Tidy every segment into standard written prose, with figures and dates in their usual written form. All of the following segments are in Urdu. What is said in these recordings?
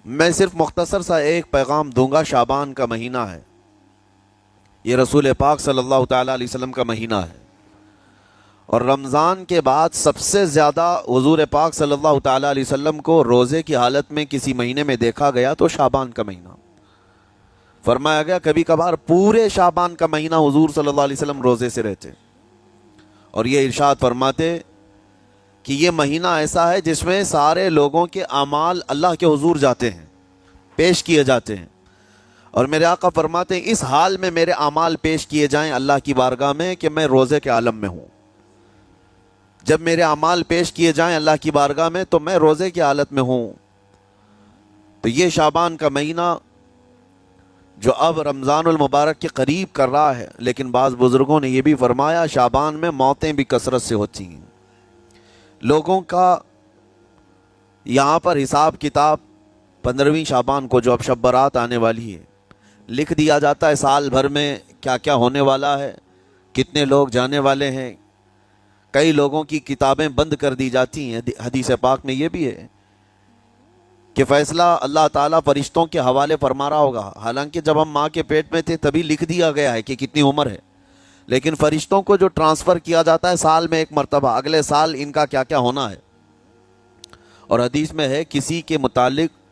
میں صرف مختصر سا ایک پیغام دوں گا. شعبان کا مہینہ ہے، یہ رسول پاک صلی اللہ تعالیٰ علیہ وسلم کا مہینہ ہے، اور رمضان کے بعد سب سے زیادہ حضور پاک صلی اللہ تعالیٰ علیہ وسلم کو روزے کی حالت میں کسی مہینے میں دیکھا گیا تو شعبان کا مہینہ. فرمایا گیا کبھی کبھار پورے شعبان کا مہینہ حضور صلی اللہ علیہ وسلم روزے سے رہتے، اور یہ ارشاد فرماتے کہ یہ مہینہ ایسا ہے جس میں سارے لوگوں کے اعمال اللہ کے حضور جاتے ہیں، پیش کیے جاتے ہیں. اور میرے آقا فرماتے ہیں اس حال میں میرے اعمال پیش کیے جائیں اللہ کی بارگاہ میں کہ میں روزے کے عالم میں ہوں. جب میرے اعمال پیش کیے جائیں اللہ کی بارگاہ میں تو میں روزے کی حالت میں ہوں. تو یہ شعبان کا مہینہ جو اب رمضان المبارک کے قریب کر رہا ہے، لیکن بعض بزرگوں نے یہ بھی فرمایا شعبان میں موتیں بھی کثرت سے ہوتی ہیں. لوگوں کا یہاں پر حساب کتاب 15ویں شعبان کو جو اب شب برات آنے والی ہے لکھ دیا جاتا ہے، سال بھر میں کیا کیا ہونے والا ہے، کتنے لوگ جانے والے ہیں. کئی لوگوں کی کتابیں بند کر دی جاتی ہیں. حدیث پاک میں یہ بھی ہے کہ فیصلہ اللہ تعالیٰ فرشتوں کے حوالے فرما رہا ہوگا. حالانکہ جب ہم ماں کے پیٹ میں تھے تبھی لکھ دیا گیا ہے کہ کتنی عمر ہے، لیکن فرشتوں کو جو ٹرانسفر کیا جاتا ہے سال میں ایک مرتبہ، اگلے سال ان کا کیا کیا ہونا ہے. اور حدیث میں ہے کسی کے متعلق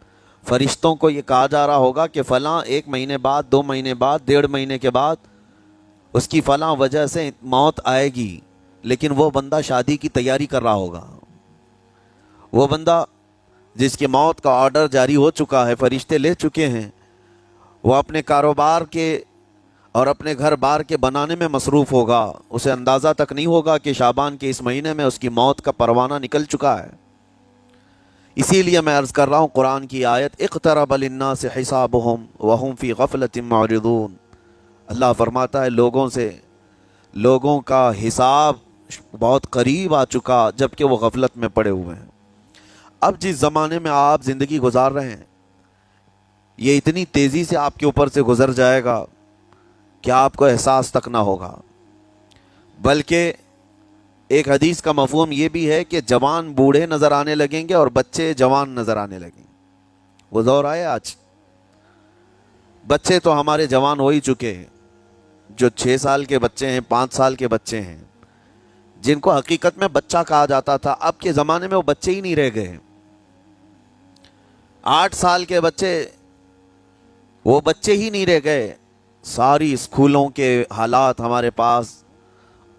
فرشتوں کو یہ کہا جا رہا ہوگا کہ فلاں 1 مہینے بعد، 2 مہینے بعد، 1.5 مہینے کے بعد اس کی فلاں وجہ سے موت آئے گی، لیکن وہ بندہ شادی کی تیاری کر رہا ہوگا. وہ بندہ جس کی موت کا آرڈر جاری ہو چکا ہے، فرشتے لے چکے ہیں، وہ اپنے کاروبار کے اور اپنے گھر بار کے بنانے میں مصروف ہوگا. اسے اندازہ تک نہیں ہوگا کہ شعبان کے اس مہینے میں اس کی موت کا پروانہ نکل چکا ہے. اسی لیے میں عرض کر رہا ہوں قرآن کی آیت اقترب للناس حسابهم وهم فی غفلۃ معرضون. اللہ فرماتا ہے لوگوں کا حساب بہت قریب آ چکا جبکہ وہ غفلت میں پڑے ہوئے ہیں. اب جس زمانے میں آپ زندگی گزار رہے ہیں یہ اتنی تیزی سے آپ کے اوپر سے گزر جائے گا کہ آپ کو احساس تک نہ ہوگا. بلکہ ایک حدیث کا مفہوم یہ بھی ہے کہ جوان بوڑھے نظر آنے لگیں گے اور بچے جوان نظر آنے لگیں گے. وہ دور آئے آج. بچے تو ہمارے جوان ہو ہی چکے ہیں، جو 6 سال کے بچے ہیں، 5 سال کے بچے ہیں، جن کو حقیقت میں بچہ کہا جاتا تھا. اب کے زمانے میں وہ بچے ہی نہیں رہ گئے. 8 سال کے بچے وہ بچے ہی نہیں رہ گئے. ساری اسکولوں کے حالات ہمارے پاس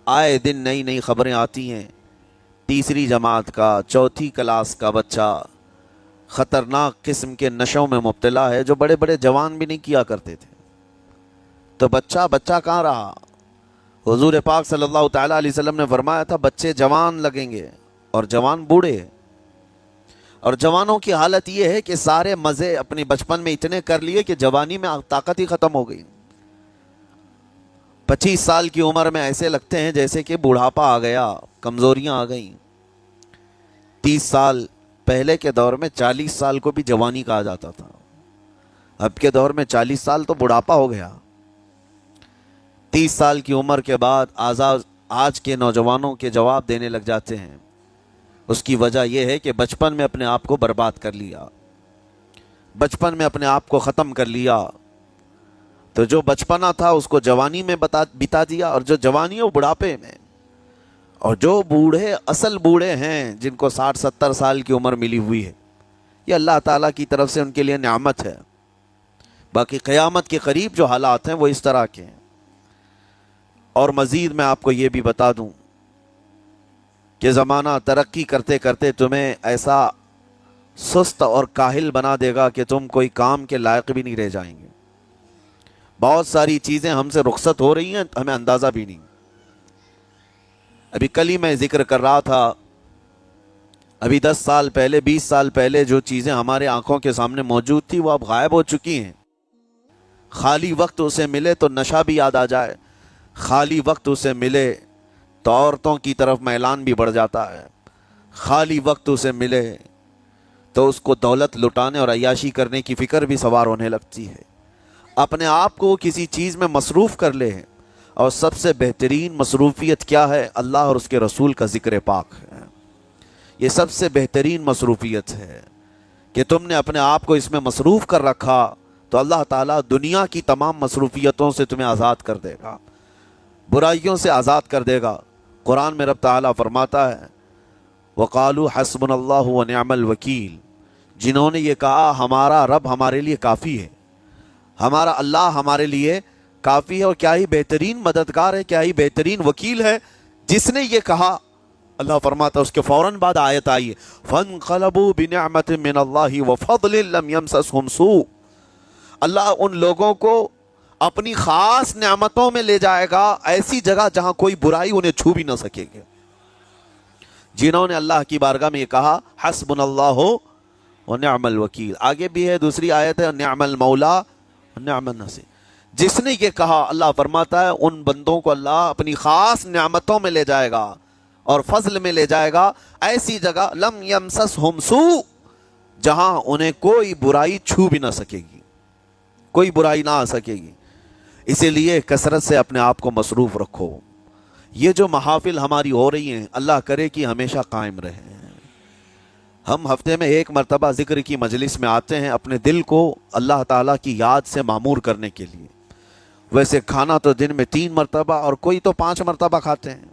آئے دن نئی نئی خبریں آتی ہیں. 3ری جماعت کا، 4تھی کلاس کا بچہ خطرناک قسم کے نشوں میں مبتلا ہے جو بڑے بڑے جوان بھی نہیں کیا کرتے تھے. تو بچہ کہاں رہا؟ حضور پاک صلی اللہ تعالیٰ علیہ وسلم نے فرمایا تھا بچے جوان لگیں گے اور جوان بوڑھے. اور جوانوں کی حالت یہ ہے کہ سارے مزے اپنے بچپن میں اتنے کر لیے کہ جوانی میں طاقت ہی ختم ہو گئی. 25 سال کی عمر میں ایسے لگتے ہیں جیسے کہ بڑھاپا آ گیا، کمزوریاں آ گئیں. 30 سال پہلے کے دور میں 40 سال کو بھی جوانی کہا جاتا تھا. اب کے دور میں 40 سال تو بڑھاپا ہو گیا. 30 سال کی عمر کے بعد آج کے نوجوانوں کے جواب دینے لگ جاتے ہیں. اس کی وجہ یہ ہے کہ بچپن میں اپنے آپ کو برباد کر لیا، بچپن میں اپنے آپ کو ختم کر لیا. تو جو بچپنا تھا اس کو جوانی میں بتا دیا، اور جو جوانی ہے وہ بڑھاپے میں. اور جو بوڑھے اصل بوڑھے ہیں جن کو 60-70 سال کی عمر ملی ہوئی ہے، یہ اللہ تعالیٰ کی طرف سے ان کے لیے نعمت ہے. باقی قیامت کے قریب جو حالات ہیں وہ اس طرح کے ہیں. اور مزید میں آپ کو یہ بھی بتا دوں کہ زمانہ ترقی کرتے کرتے تمہیں ایسا سست اور کاہل بنا دے گا کہ تم کوئی کام کے لائق بھی نہیں رہ جائیں گے. بہت ساری چیزیں ہم سے رخصت ہو رہی ہیں، ہمیں اندازہ بھی نہیں. ابھی کل ہی میں ذکر کر رہا تھا، ابھی 10 سال پہلے، 20 سال پہلے جو چیزیں ہمارے آنکھوں کے سامنے موجود تھی وہ اب غائب ہو چکی ہیں. خالی وقت اسے ملے تو نشہ بھی یاد آ جائے، خالی وقت اسے ملے تو عورتوں کی طرف میلان بھی بڑھ جاتا ہے، خالی وقت اسے ملے تو اس کو دولت لٹانے اور عیاشی کرنے کی فکر بھی سوار ہونے لگتی ہے. اپنے آپ کو کسی چیز میں مصروف کر لے. اور سب سے بہترین مصروفیت کیا ہے؟ اللہ اور اس کے رسول کا ذکر پاک ہے. یہ سب سے بہترین مصروفیت ہے کہ تم نے اپنے آپ کو اس میں مصروف کر رکھا تو اللہ تعالیٰ دنیا کی تمام مصروفیتوں سے تمہیں آزاد کر دے گا، برائیوں سے آزاد کر دے گا۔ قرآن میں رب تعالیٰ فرماتا ہے وَقَالُوا حَسْبُنَا اللَّهُ وَنِعْمَ الْوَكِيلُ، جنہوں نے یہ کہا ہمارا رب ہمارے لیے کافی ہے، ہمارا اللہ ہمارے لیے کافی ہے، اور کیا ہی بہترین مددگار ہے، کیا ہی بہترین وکیل ہے۔ جس نے یہ کہا، اللہ فرماتا ہے اس کے فوراً بعد آیت آئی ہے فَانْقَلَبُوا بِنِعْمَةٍ مِّنَ اللَّهِ وَفَضْلٍ لَمْ يَمْسَسْهُمْ سُوءٌ، اللہ ان لوگوں کو اپنی خاص نعمتوں میں لے جائے گا، ایسی جگہ جہاں کوئی برائی انہیں چھو بھی نہ سکے گی۔ جنہوں نے اللہ کی بارگاہ میں یہ کہا حسبنا اللہ ونعم الوکیل، آگے بھی ہے دوسری آیت ہے نعم المولا ونعم النصیر، جس نے یہ کہا اللہ فرماتا ہے ان بندوں کو اللہ اپنی خاص نعمتوں میں لے جائے گا اور فضل میں لے جائے گا، ایسی جگہ لم یمسسہم سوء، جہاں انہیں کوئی برائی چھو بھی نہ سکے گی، کوئی برائی نہ آ سکے گی۔ اسی لیے کثرت سے اپنے آپ کو مصروف رکھو۔ یہ جو محافل ہماری ہو رہی ہیں اللہ کرے کہ ہمیشہ قائم رہیں۔ ہم ہفتے میں ایک مرتبہ ذکر کی مجلس میں آتے ہیں اپنے دل کو اللہ تعالیٰ کی یاد سے معمور کرنے کے لیے۔ ویسے کھانا تو دن میں 3 مرتبہ اور کوئی تو 5 مرتبہ کھاتے ہیں۔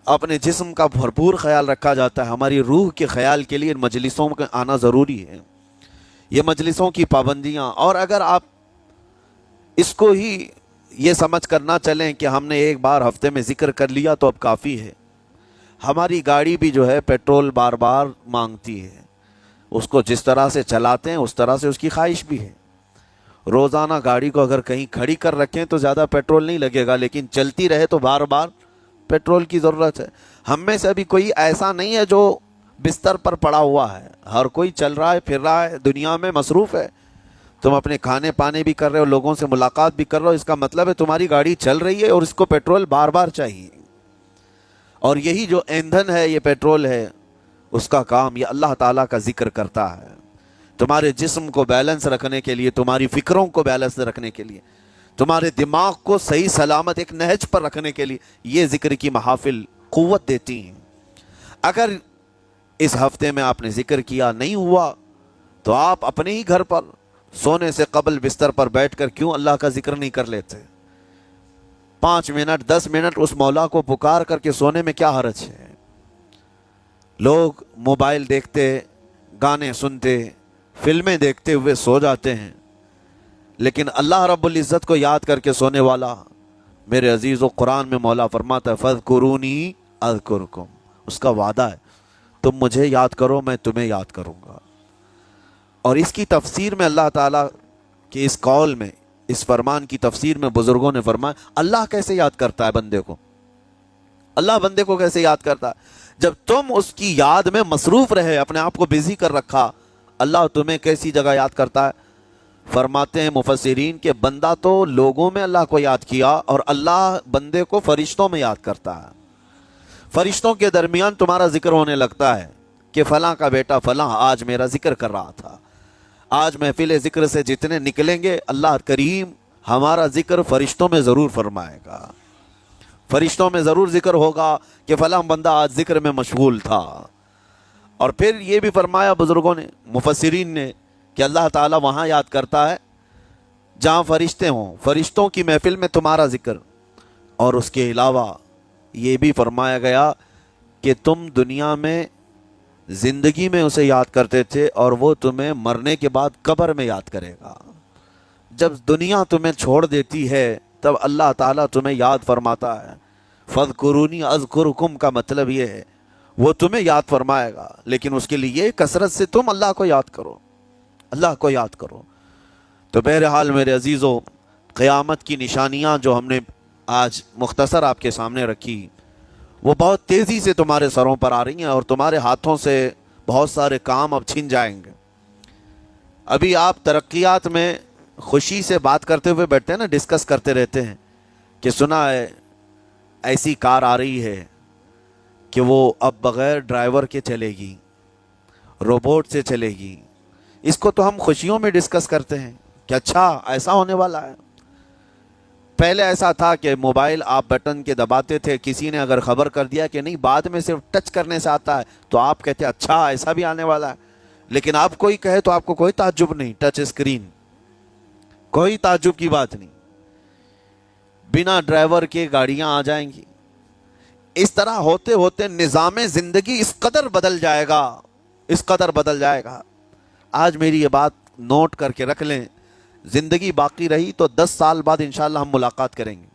اپنے جسم کا بھرپور خیال رکھا جاتا ہے، ہماری روح کے خیال کے لیے مجلسوں میں آنا ضروری ہے۔ یہ مجلسوں کی پابندیاں، اور اگر آپ اس کو ہی یہ سمجھ کر نہ چلیں کہ ہم نے ایک بار ہفتے میں ذکر کر لیا تو اب کافی ہے۔ ہماری گاڑی بھی جو ہے پیٹرول بار بار مانگتی ہے، اس کو جس طرح سے چلاتے ہیں اس طرح سے اس کی خواہش بھی ہے۔ روزانہ گاڑی کو اگر کہیں کھڑی کر رکھیں تو زیادہ پیٹرول نہیں لگے گا، لیکن چلتی رہے تو بار بار پیٹرول کی ضرورت ہے۔ ہم میں سے ابھی کوئی ایسا نہیں ہے جو بستر پر پڑا ہوا ہے، ہر کوئی چل رہا ہے، پھر رہا ہے، دنیا میں مصروف ہے۔ تم اپنے کھانے پانے بھی کر رہے ہو، لوگوں سے ملاقات بھی کر رہے ہو، اس کا مطلب ہے تمہاری گاڑی چل رہی ہے اور اس کو پیٹرول بار بار چاہیے۔ اور یہی جو ایندھن ہے، یہ پیٹرول ہے، اس کا کام یہ اللہ تعالیٰ کا ذکر کرتا ہے۔ تمہارے جسم کو بیلنس رکھنے کے لیے، تمہاری فکروں کو بیلنس رکھنے کے لیے، تمہارے دماغ کو صحیح سلامت ایک نہج پر رکھنے کے لیے یہ ذکر کی محافل قوت دیتی ہیں۔ اگر اس ہفتے میں آپ نے ذکر کیا نہیں ہوا تو آپ اپنے ہی گھر پر سونے سے قبل بستر پر بیٹھ کر کیوں اللہ کا ذکر نہیں کر لیتے؟ 5 منٹ 10 منٹ اس مولا کو پکار کر کے سونے میں کیا حرج ہے؟ لوگ موبائل دیکھتے، گانے سنتے، فلمیں دیکھتے ہوئے سو جاتے ہیں، لیکن اللہ رب العزت کو یاد کر کے سونے والا، میرے عزیز و قرآن میں مولا فرماتا ہے فَاذْكُرُونِي أَذْكُرْكُمْ، اس کا وعدہ ہے تم مجھے یاد کرو میں تمہیں یاد کروں گا۔ اور اس کی تفسیر میں اللہ تعالیٰ کے اس قول میں، اس فرمان کی تفسیر میں بزرگوں نے فرمایا اللہ کیسے یاد کرتا ہے بندے کو؟ اللہ بندے کو کیسے یاد کرتا ہے؟ جب تم اس کی یاد میں مصروف رہے، اپنے آپ کو بزی کر رکھا، اللہ تمہیں کیسی جگہ یاد کرتا ہے؟ فرماتے ہیں مفسرین کہ بندہ تو لوگوں میں اللہ کو یاد کیا، اور اللہ بندے کو فرشتوں میں یاد کرتا ہے۔ فرشتوں کے درمیان تمہارا ذکر ہونے لگتا ہے کہ فلاں کا بیٹا فلاں آج میرا ذکر کر رہا تھا۔ آج محفل ذکر سے جتنے نکلیں گے اللہ کریم ہمارا ذکر فرشتوں میں ضرور فرمائے گا، فرشتوں میں ضرور ذکر ہوگا کہ فلاں بندہ آج ذکر میں مشغول تھا۔ اور پھر یہ بھی فرمایا بزرگوں نے، مفسرین نے، کہ اللہ تعالیٰ وہاں یاد کرتا ہے جہاں فرشتے ہوں، فرشتوں کی محفل میں تمہارا ذکر۔ اور اس کے علاوہ یہ بھی فرمایا گیا کہ تم دنیا میں زندگی میں اسے یاد کرتے تھے اور وہ تمہیں مرنے کے بعد قبر میں یاد کرے گا۔ جب دنیا تمہیں چھوڑ دیتی ہے تب اللہ تعالیٰ تمہیں یاد فرماتا ہے۔ فَاذْكُرُونِي أَذْكُرْكُمْ کا مطلب یہ ہے وہ تمہیں یاد فرمائے گا، لیکن اس کے لیے کثرت سے تم اللہ کو یاد کرو، اللہ کو یاد کرو۔ تو بہرحال میرے عزیزو، قیامت کی نشانیاں جو ہم نے آج مختصر آپ کے سامنے رکھی، وہ بہت تیزی سے تمہارے سروں پر آ رہی ہیں، اور تمہارے ہاتھوں سے بہت سارے کام اب چھن جائیں گے۔ ابھی آپ ترقیات میں خوشی سے بات کرتے ہوئے بیٹھتے ہیں نا، ڈسکس کرتے رہتے ہیں کہ سنا ہے ایسی کار آ رہی ہے کہ وہ اب بغیر ڈرائیور کے چلے گی، روبوٹ سے چلے گی۔ اس کو تو ہم خوشیوں میں ڈسکس کرتے ہیں کہ اچھا ایسا ہونے والا ہے۔ پہلے ایسا تھا کہ موبائل آپ بٹن کے دباتے تھے، کسی نے اگر خبر کر دیا کہ نہیں بعد میں صرف ٹچ کرنے سے آتا ہے تو آپ کہتے اچھا ایسا بھی آنے والا ہے۔ لیکن آپ کوئی کہے تو آپ کو کوئی تعجب نہیں، ٹچ اسکرین، کوئی تعجب کی بات نہیں، بنا ڈرائیور کے گاڑیاں آ جائیں گی۔ اس طرح ہوتے ہوتے نظام زندگی اس قدر بدل جائے گا، اس قدر بدل جائے گا۔ آج میری یہ بات نوٹ کر کے رکھ لیں، زندگی باقی رہی تو 10 سال بعد انشاءاللہ ہم ملاقات کریں گے،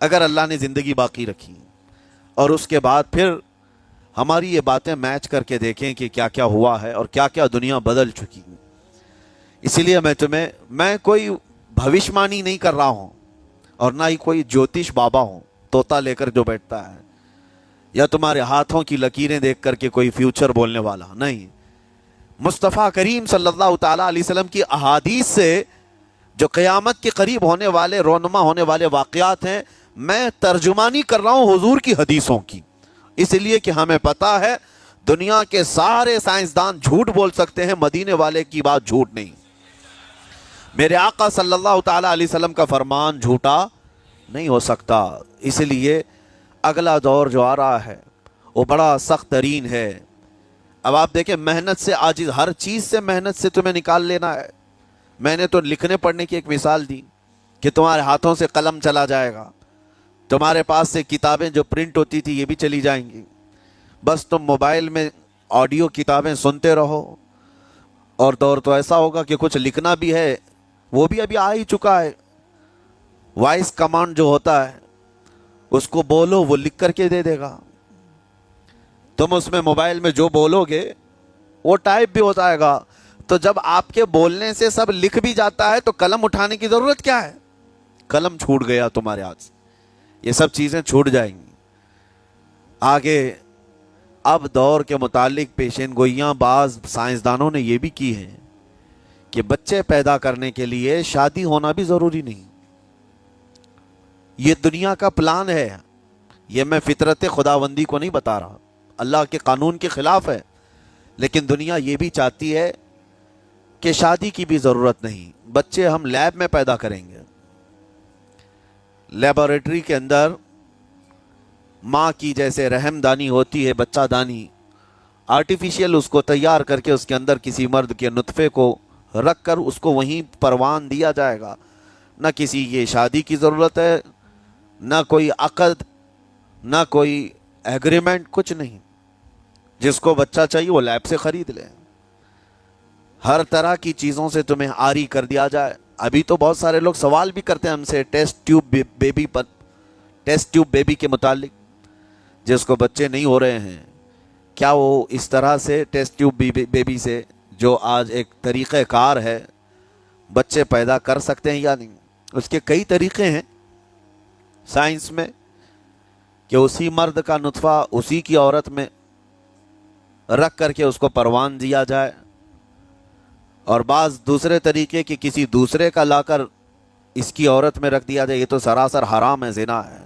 اگر اللہ نے زندگی باقی رکھی، اور اس کے بعد پھر ہماری یہ باتیں میچ کر کے دیکھیں کہ کیا کیا ہوا ہے اور کیا کیا دنیا بدل چکی ہے۔ اسی لیے میں کوئی بھوشمانی نہیں کر رہا ہوں، اور نہ ہی کوئی جوتش بابا ہوں طوطا لے کر جو بیٹھتا ہے، یا تمہارے ہاتھوں کی لکیریں دیکھ کر کے کوئی فیوچر بولنے والا نہیں۔ مصطفیٰ کریم صلی اللہ تعالیٰ علیہ وسلم کی احادیث سے جو قیامت کے قریب ہونے والے، رونما ہونے والے واقعات ہیں، میں ترجمانی کر رہا ہوں حضور کی حدیثوں کی، اس لیے کہ ہمیں پتا ہے دنیا کے سارے سائنسدان جھوٹ بول سکتے ہیں، مدینے والے کی بات جھوٹ نہیں۔ میرے آقا صلی اللہ تعالیٰ علیہ وسلم کا فرمان جھوٹا نہیں ہو سکتا۔ اس لیے اگلا دور جو آ رہا ہے وہ بڑا سخت ترین ہے۔ اب آپ دیکھیں، محنت سے عاجز، ہر چیز سے محنت سے تمہیں نکال لینا ہے۔ میں نے تو لکھنے پڑھنے کی ایک مثال دی کہ تمہارے ہاتھوں سے قلم چلا جائے گا، تمہارے پاس سے کتابیں جو پرنٹ ہوتی تھی یہ بھی چلی جائیں گی، بس تم موبائل میں آڈیو کتابیں سنتے رہو۔ اور دور تو ایسا ہوگا کہ کچھ لکھنا بھی ہے، وہ بھی ابھی آ ہی چکا ہے، وائس کمانڈ جو ہوتا ہے اس کو بولو وہ لکھ کر کے دے دے گا۔ تم اس میں موبائل میں جو بولو گے وہ ٹائپ بھی ہو جائے گا۔ تو جب آپ کے بولنے سے سب لکھ بھی جاتا ہے تو قلم اٹھانے کی ضرورت کیا ہے؟ قلم چھوٹ گیا تمہارے ہاتھ سے، یہ سب چیزیں چھوٹ جائیں گی آگے۔ اب دور کے متعلق پیشین گوئیاں بعض سائنسدانوں نے یہ بھی کی ہیں کہ بچے پیدا کرنے کے لیے شادی ہونا بھی ضروری نہیں۔ یہ دنیا کا پلان ہے، یہ میں فطرت خداوندی کو نہیں بتا رہا، اللہ کے قانون کے خلاف ہے، لیکن دنیا یہ بھی چاہتی ہے کہ شادی کی بھی ضرورت نہیں، بچے ہم لیب میں پیدا کریں گے۔ لیبارٹری کے اندر ماں کی جیسے رحم دانی ہوتی ہے، بچہ دانی، آرٹیفیشیل اس کو تیار کر کے اس کے اندر کسی مرد کے نطفے کو رکھ کر اس کو وہیں پروان دیا جائے گا۔ نہ کسی یہ شادی کی ضرورت ہے، نہ کوئی عقد، نہ کوئی ایگریمنٹ، کچھ نہیں۔ جس کو بچہ چاہیے وہ لیب سے خرید لے، ہر طرح کی چیزوں سے تمہیں آری کر دیا جائے۔ ابھی تو بہت سارے لوگ سوال بھی کرتے ہیں ہم سے ٹیسٹ ٹیوب بیبی کے متعلق، جس کو بچے نہیں ہو رہے ہیں، کیا وہ اس طرح سے ٹیسٹ ٹیوب بیبی سے، جو آج ایک طریقہ کار ہے، بچے پیدا کر سکتے ہیں یا نہیں؟ اس کے کئی طریقے ہیں سائنس میں، کہ اسی مرد کا نطفہ اسی کی عورت میں رکھ کر کے اس کو پروان دیا جائے، اور بعض دوسرے طریقے کہ کسی دوسرے کا لا کر اس کی عورت میں رکھ دیا جائے۔ یہ تو سراسر حرام ہے، زنا ہے۔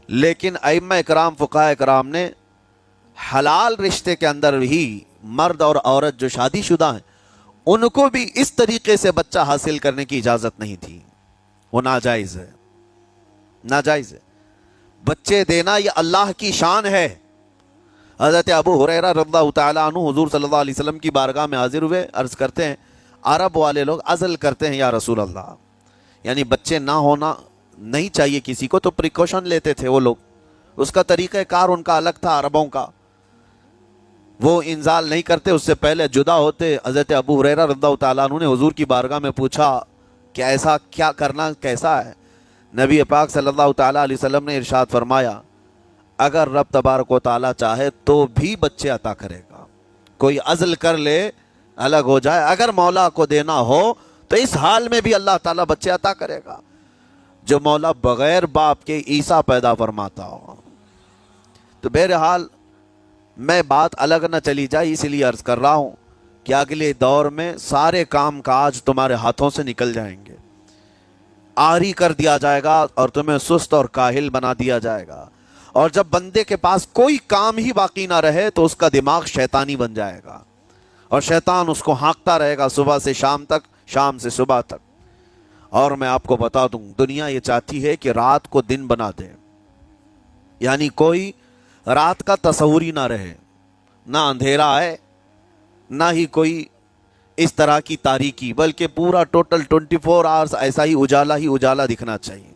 لیکن ائمہ اکرام، فقہاء اکرام نے حلال رشتے کے اندر ہی مرد اور عورت جو شادی شدہ ہیں ان کو بھی اس طریقے سے بچہ حاصل کرنے کی اجازت نہیں تھی، وہ ناجائز ہے، ناجائز ہے۔ بچے دینا یہ اللہ کی شان ہے۔ حضرت ابو ہریرہ رضی اللہ تعالیٰ عنہ حضور صلی اللہ علیہ وسلم کی بارگاہ میں حاضر ہوئے، عرض کرتے ہیں عرب والے لوگ عزل کرتے ہیں یا رسول اللہ، یعنی بچے نہ ہونا نہیں چاہیے کسی کو، تو پریکاشن لیتے تھے وہ لوگ، اس کا طریقہ کار ان کا الگ تھا عربوں کا، وہ انزال نہیں کرتے، اس سے پہلے جدا ہوتے۔ حضرت ابو ہریرہ رضی اللہ تعالیٰ عنہ نے حضور کی بارگاہ میں پوچھا کہ ایسا کیا کرنا کیسا ہے؟ نبی پاک صلی اللہ تعالیٰ علیہ وسلم نے ارشاد فرمایا اگر رب تبارک و تعالیٰ چاہے تو بھی بچے عطا کرے گا، کوئی عزل کر لے الگ ہو جائے، اگر مولا کو دینا ہو تو اس حال میں بھی اللہ تعالیٰ بچے عطا کرے گا، جو مولا بغیر باپ کے عیسیٰ پیدا فرماتا ہو۔ تو بہرحال میں بات الگ نہ چلی جائے، اس لیے عرض کر رہا ہوں کہ اگلے دور میں سارے کام کاج تمہارے ہاتھوں سے نکل جائیں گے، آری کر دیا جائے گا اور تمہیں سست اور کاہل بنا دیا جائے گا، اور جب بندے کے پاس کوئی کام ہی باقی نہ رہے تو اس کا دماغ شیطانی بن جائے گا، اور شیطان اس کو ہانکتا رہے گا صبح سے شام تک، شام سے صبح تک۔ اور میں آپ کو بتا دوں دنیا یہ چاہتی ہے کہ رات کو دن بنا دے، یعنی کوئی رات کا تصور ہی نہ رہے، نہ اندھیرا ہے نہ ہی کوئی اس طرح کی تاریکی، بلکہ پورا ٹوٹل 24 آورز ایسا ہی اجالا دکھنا چاہیے.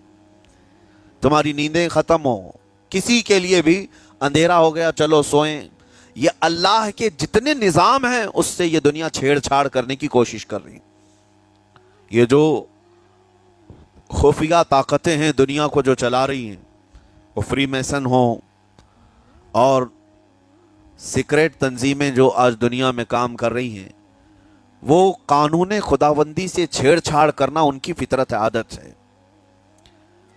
تمہاری نیندیں ختم ہو، کسی کے لیے بھی اندھیرا ہو گیا چلو سوئیں. یہ اللہ کے جتنے نظام ہیں اس سے یہ دنیا چھیڑ چھاڑ کرنے کی کوشش کر رہی ہے. یہ جو خفیہ طاقتیں ہیں دنیا کو جو چلا رہی ہیں، وہ فری میسن ہوں اور سیکریٹ تنظیمیں جو آج دنیا میں کام کر رہی ہیں، وہ قانون خداوندی سے چھیڑ چھاڑ کرنا ان کی فطرت عادت ہے.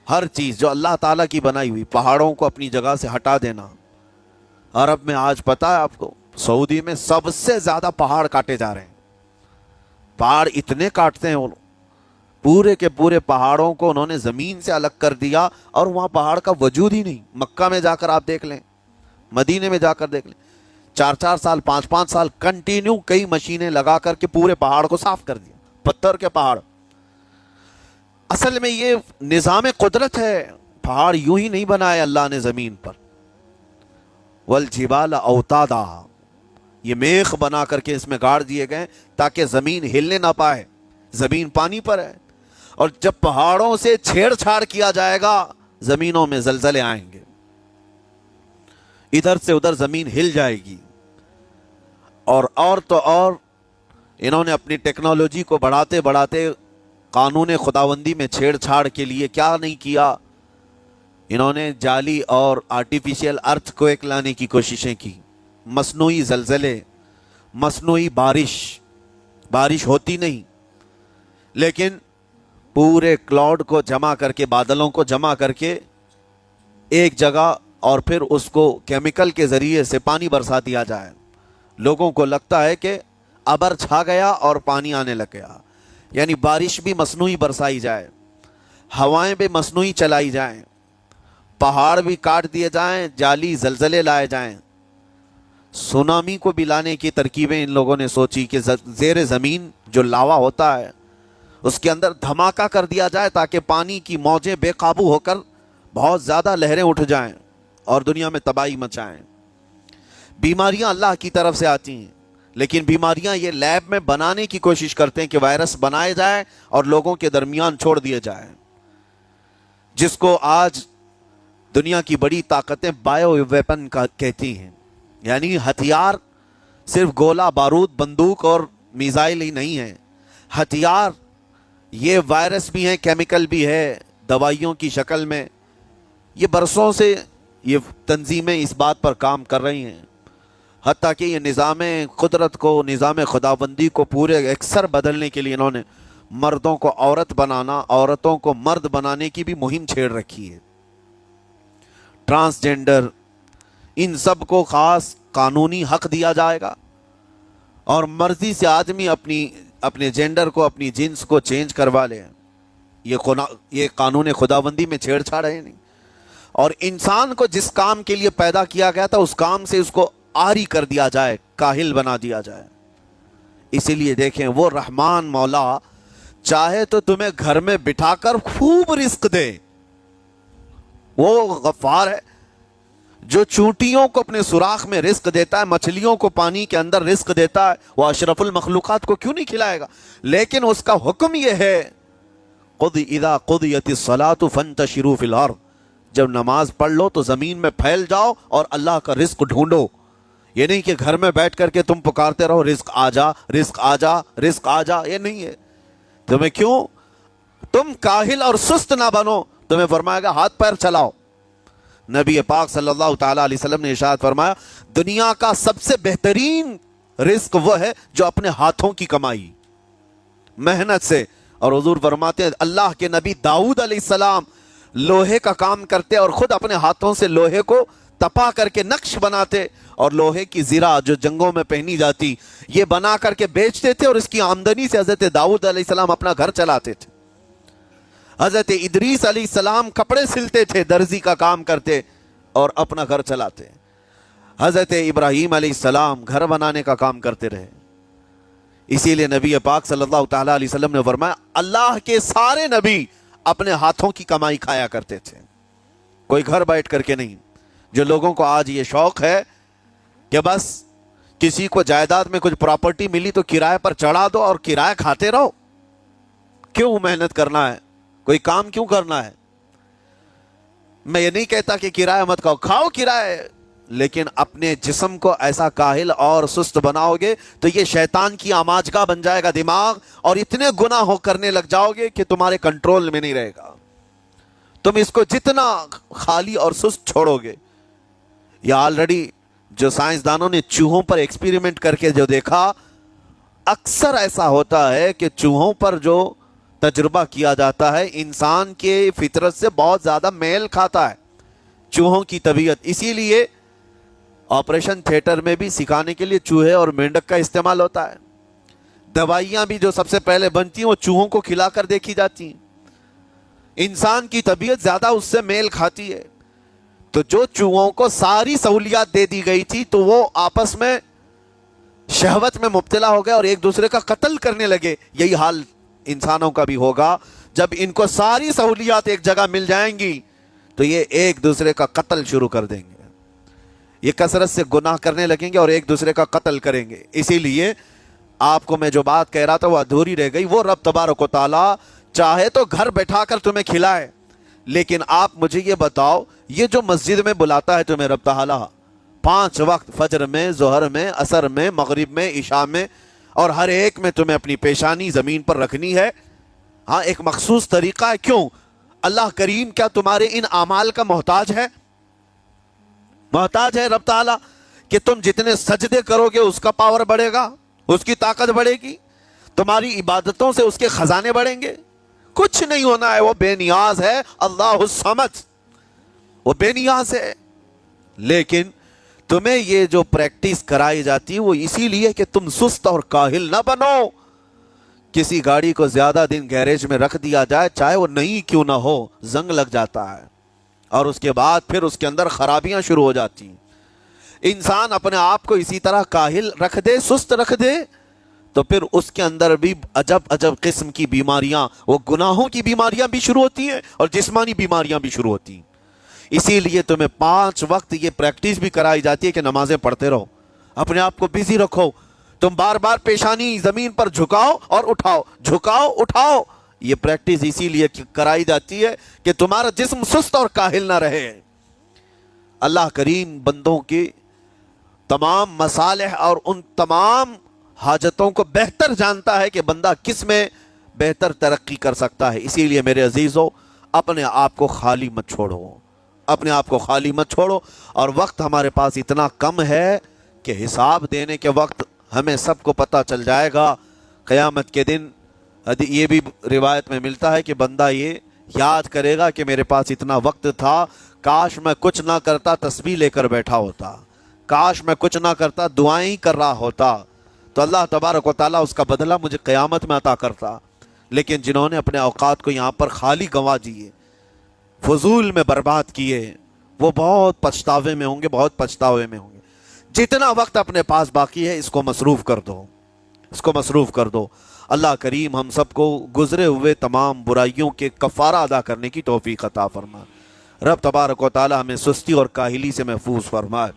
ہر چیز جو اللہ تعالیٰ کی بنائی ہوئی، پہاڑوں کو اپنی جگہ سے ہٹا دینا. عرب میں آج پتہ ہے آپ کو، سعودی میں سب سے زیادہ پہاڑ کاٹے جا رہے ہیں. پہاڑ اتنے کاٹتے ہیں وہ لوگ، پورے کے پورے پہاڑوں کو انہوں نے زمین سے الگ کر دیا اور وہاں پہاڑ کا وجود ہی نہیں. مکہ میں جا کر آپ دیکھ لیں، مدینے میں جا کر دیکھ لیں، 4 سال 5 سال کنٹینیو کئی مشینیں لگا کر کے پورے پہاڑ کو صاف کر دیا. پتھر کے پہاڑ. اصل میں یہ نظام قدرت ہے. پہاڑ یوں ہی نہیں بنائے اللہ نے زمین پر. والجبال اوتادا، یہ میخ بنا کر کے اس میں گاڑ دیے گئے تاکہ زمین ہلنے نہ پائے. زمین پانی پر ہے، اور جب پہاڑوں سے چھیڑ چھاڑ کیا جائے گا زمینوں میں زلزلے آئیں گے، ادھر سے ادھر زمین ہل جائے گی. اور تو اور انہوں نے اپنی ٹیکنالوجی کو بڑھاتے بڑھاتے قانون خداوندی میں چھیڑ چھاڑ کے لیے کیا نہیں کیا. انہوں نے جعلی اور آرٹیفیشل ارتھ کویک لانے کی کوششیں کی، مصنوعی زلزلے، مصنوعی بارش ہوتی نہیں، لیکن پورے کلاؤڈ کو جمع کر کے، بادلوں کو جمع کر کے ایک جگہ، اور پھر اس کو کیمیکل کے ذریعے سے پانی برسا دیا جائے. لوگوں کو لگتا ہے کہ ابر چھا گیا اور پانی آنے لگ گیا. یعنی بارش بھی مصنوعی برسائی جائے، ہوائیں بھی مصنوعی چلائی جائیں، پہاڑ بھی کاٹ دیے جائیں، جعلی زلزلے لائے جائیں. سونامی کو بھی لانے کی ترکیبیں ان لوگوں نے سوچی کہ زیر زمین جو لاوا ہوتا ہے اس کے اندر دھماکہ کر دیا جائے تاکہ پانی کی موجیں بے قابو ہو کر بہت زیادہ لہریں اٹھ جائیں اور دنیا میں تباہی مچائیں. بیماریاں اللہ کی طرف سے آتی ہیں، لیکن بیماریاں یہ لیب میں بنانے کی کوشش کرتے ہیں کہ وائرس بنائے جائیں اور لوگوں کے درمیان چھوڑ دیے جائیں، جس کو آج دنیا کی بڑی طاقتیں بایو ویپن کا کہتی ہیں. یعنی ہتھیار صرف گولہ بارود بندوق اور میزائل ہی نہیں ہے، ہتھیار یہ وائرس بھی ہیں، کیمیکل بھی ہے، دوائیوں کی شکل میں. یہ برسوں سے یہ تنظیمیں اس بات پر کام کر رہی ہیں، حتیٰ کہ یہ نظام قدرت کو، نظام خداوندی کو پورے اکثر بدلنے کے لیے انہوں نے مردوں کو عورت بنانا، عورتوں کو مرد بنانے کی بھی مہم چھیڑ رکھی ہے. ٹرانسجینڈر، ان سب کو خاص قانونی حق دیا جائے گا، اور مرضی سے آدمی اپنے جینڈر کو، اپنی جنس کو چینج کروا لے. یہ قانون خداوندی میں چھیڑ چھاڑ ہے نہیں. اور انسان کو جس کام کے لیے پیدا کیا گیا تھا اس کام سے اس کو عاری کر دیا جائے، کاہل بنا دیا جائے. اسی لیے دیکھیں، وہ رحمان مولا چاہے تو تمہیں گھر میں بٹھا کر خوب رزق دے. وہ غفار ہے جو چونٹیوں کو اپنے سوراخ میں رزق دیتا ہے، مچھلیوں کو پانی کے اندر رزق دیتا ہے. وہ اشرف المخلوقات کو کیوں نہیں کھلائے گا؟ لیکن اس کا حکم یہ ہے، اذا قضیت الصلاۃ فانتشروا فی الارض، جب نماز پڑھ لو تو زمین میں پھیل جاؤ اور اللہ کا رزق ڈھونڈو. یہ نہیں کہ گھر میں بیٹھ کر کے تم پکارتے رہو رزق آ جا، رزق آ جا، رزق آ جا. یہ نہیں ہے. تمہیں کیوں؟ تم کاہل اور سست نہ بنو. تمہیں فرمایا گا ہاتھ پیر چلاؤ. نبی پاک صلی اللہ تعالی علیہ وسلم نے ارشاد فرمایا، دنیا کا سب سے بہترین رزق وہ ہے جو اپنے ہاتھوں کی کمائی، محنت سے. اور حضور فرماتے ہیں اللہ کے نبی داؤد علیہ السلام لوہے کا کام کرتے اور خود اپنے ہاتھوں سے لوہے کو تپا کر کے نقش بناتے، اور لوہے کی زرہ جو جنگوں میں پہنی جاتی یہ بنا کر کے بیچتے تھے، اور اس کی آمدنی سے حضرت داؤد علیہ السلام اپنا گھر چلاتے تھے. حضرت ادریس علیہ السلام کپڑے سلتے تھے، درزی کا کام کرتے اور اپنا گھر چلاتے. حضرت ابراہیم علیہ السلام گھر بنانے کا کام کرتے رہے. اسی لیے نبی پاک صلی اللہ تعالی علیہ وسلم نے فرمایا اللہ کے سارے نبی اپنے ہاتھوں کی کمائی کھایا کرتے تھے، کوئی گھر بیٹھ کر کے نہیں. جو لوگوں کو آج یہ شوق ہے کہ بس کسی کو جائیداد میں کچھ پراپرٹی ملی تو کرائے پر چڑھا دو اور کرایہ کھاتے رہو. کیوں محنت کرنا ہے؟ کوئی کام کیوں کرنا ہے؟ میں یہ نہیں کہتا کہ کرایہ مت کھاؤ، کھاؤ کرایہ، لیکن اپنے جسم کو ایسا کاہل اور سست بناؤ گے تو یہ شیطان کی آماجگاہ بن جائے گا دماغ، اور اتنے گناہ کرنے لگ جاؤ گے کہ تمہارے کنٹرول میں نہیں رہے گا. تم اس کو جتنا خالی اور سست چھوڑو گے. یہ آلریڈی جو سائنسدانوں نے چوہوں پر ایکسپیریمنٹ کر کے جو دیکھا، اکثر ایسا ہوتا ہے کہ چوہوں پر جو تجربہ کیا جاتا ہے انسان کے فطرت سے بہت زیادہ میل کھاتا ہے چوہوں کی طبیعت. اسی لیے آپریشن تھیٹر میں بھی سکھانے کے لیے چوہے اور مینڈک کا استعمال ہوتا ہے. دوائیاں بھی جو سب سے پہلے بنتی ہیں وہ چوہوں کو کھلا کر دیکھی جاتی ہیں. انسان کی طبیعت زیادہ اس سے میل کھاتی ہے. تو جو چوہوں کو ساری سہولیات دے دی گئی تھی تو وہ آپس میں شہوت میں مبتلا ہو گئے اور ایک دوسرے کا قتل کرنے لگے. یہی حال انسانوں کا بھی ہوگا. جب ان کو ساری سہولیات ایک جگہ مل جائیں گی تو یہ ایک دوسرے کا قتل شروع کر دیں گے. یہ کثرت سے گناہ کرنے لگیں گے اور ایک دوسرے کا قتل کریں گے. اسی لیے آپ کو میں جو بات کہہ رہا تھا وہ ادھوری رہ گئی. وہ رب تبارک و تعالی چاہے تو گھر بیٹھا کر تمہیں کھلائے، لیکن آپ مجھے یہ بتاؤ، یہ جو مسجد میں بلاتا ہے تمہیں رب تعالی 5 وقت، فجر میں، ظہر میں، عصر میں، مغرب میں، عشاء میں، اور ہر ایک میں تمہیں اپنی پیشانی زمین پر رکھنی ہے. ہاں، ایک مخصوص طریقہ ہے. کیوں؟ اللہ کریم کیا تمہارے ان اعمال کا محتاج ہے؟ محتاج ہے رب تعالیٰ کہ تم جتنے سجدے کرو گے اس کا پاور بڑھے گا، اس کی طاقت بڑھے گی، تمہاری عبادتوں سے اس کے خزانے بڑھیں گے؟ کچھ نہیں ہونا ہے. وہ بے نیاز ہے، اللہ الصمد، وہ بے نیاز ہے. لیکن تمہیں یہ جو پریکٹس کرائی جاتی ہے وہ اسی لیے کہ تم سست اور کاہل نہ بنو. کسی گاڑی کو زیادہ دن گیریج میں رکھ دیا جائے، چاہے وہ نئی کیوں نہ ہو، زنگ لگ جاتا ہے اور اس کے بعد پھر اس کے اندر خرابیاں شروع ہو جاتی ہیں. انسان اپنے آپ کو اسی طرح کاہل رکھ دے، سست رکھ دے، تو پھر اس کے اندر بھی عجب عجب قسم کی بیماریاں، وہ گناہوں کی بیماریاں بھی شروع ہوتی ہیں اور جسمانی بیماریاں بھی شروع ہوتی ہیں. اسی لیے تمہیں 5 وقت یہ پریکٹس بھی کرائی جاتی ہے کہ نمازیں پڑھتے رہو، اپنے آپ کو بزی رکھو. تم بار بار پیشانی زمین پر جھکاؤ اور اٹھاؤ، جھکاؤ اٹھاؤ. یہ پریکٹس اسی لیے کرائی جاتی ہے کہ تمہارا جسم سست اور کاہل نہ رہے. اللہ کریم بندوں کی تمام مصالح اور ان تمام حاجتوں کو بہتر جانتا ہے کہ بندہ کس میں بہتر ترقی کر سکتا ہے. اسی لیے میرے عزیزو، اپنے آپ کو خالی مت چھوڑو، اپنے آپ کو خالی مت چھوڑو. اور وقت ہمارے پاس اتنا کم ہے کہ حساب دینے کے وقت ہمیں سب کو پتہ چل جائے گا قیامت کے دن. یہ بھی روایت میں ملتا ہے کہ بندہ یہ یاد کرے گا کہ میرے پاس اتنا وقت تھا، کاش میں کچھ نہ کرتا تسبیح لے کر بیٹھا ہوتا، کاش میں کچھ نہ کرتا دعائیں ہی کر رہا ہوتا، تو اللہ تبارک و تعالیٰ اس کا بدلہ مجھے قیامت میں عطا کرتا. لیکن جنہوں نے اپنے اوقات کو یہاں پر خالی گنوا دیے، فضول میں برباد کیے، وہ بہت پچھتاوے میں ہوں گے، بہت پچھتاوے میں ہوں گے. جتنا وقت اپنے پاس باقی ہے اس کو مصروف کر دو، اس کو مصروف کر دو. اللہ کریم ہم سب کو گزرے ہوئے تمام برائیوں کے کفارہ ادا کرنے کی توفیق عطا فرمائے. رب تبارک و تعالی ہمیں سستی اور کاہلی سے محفوظ فرمائے.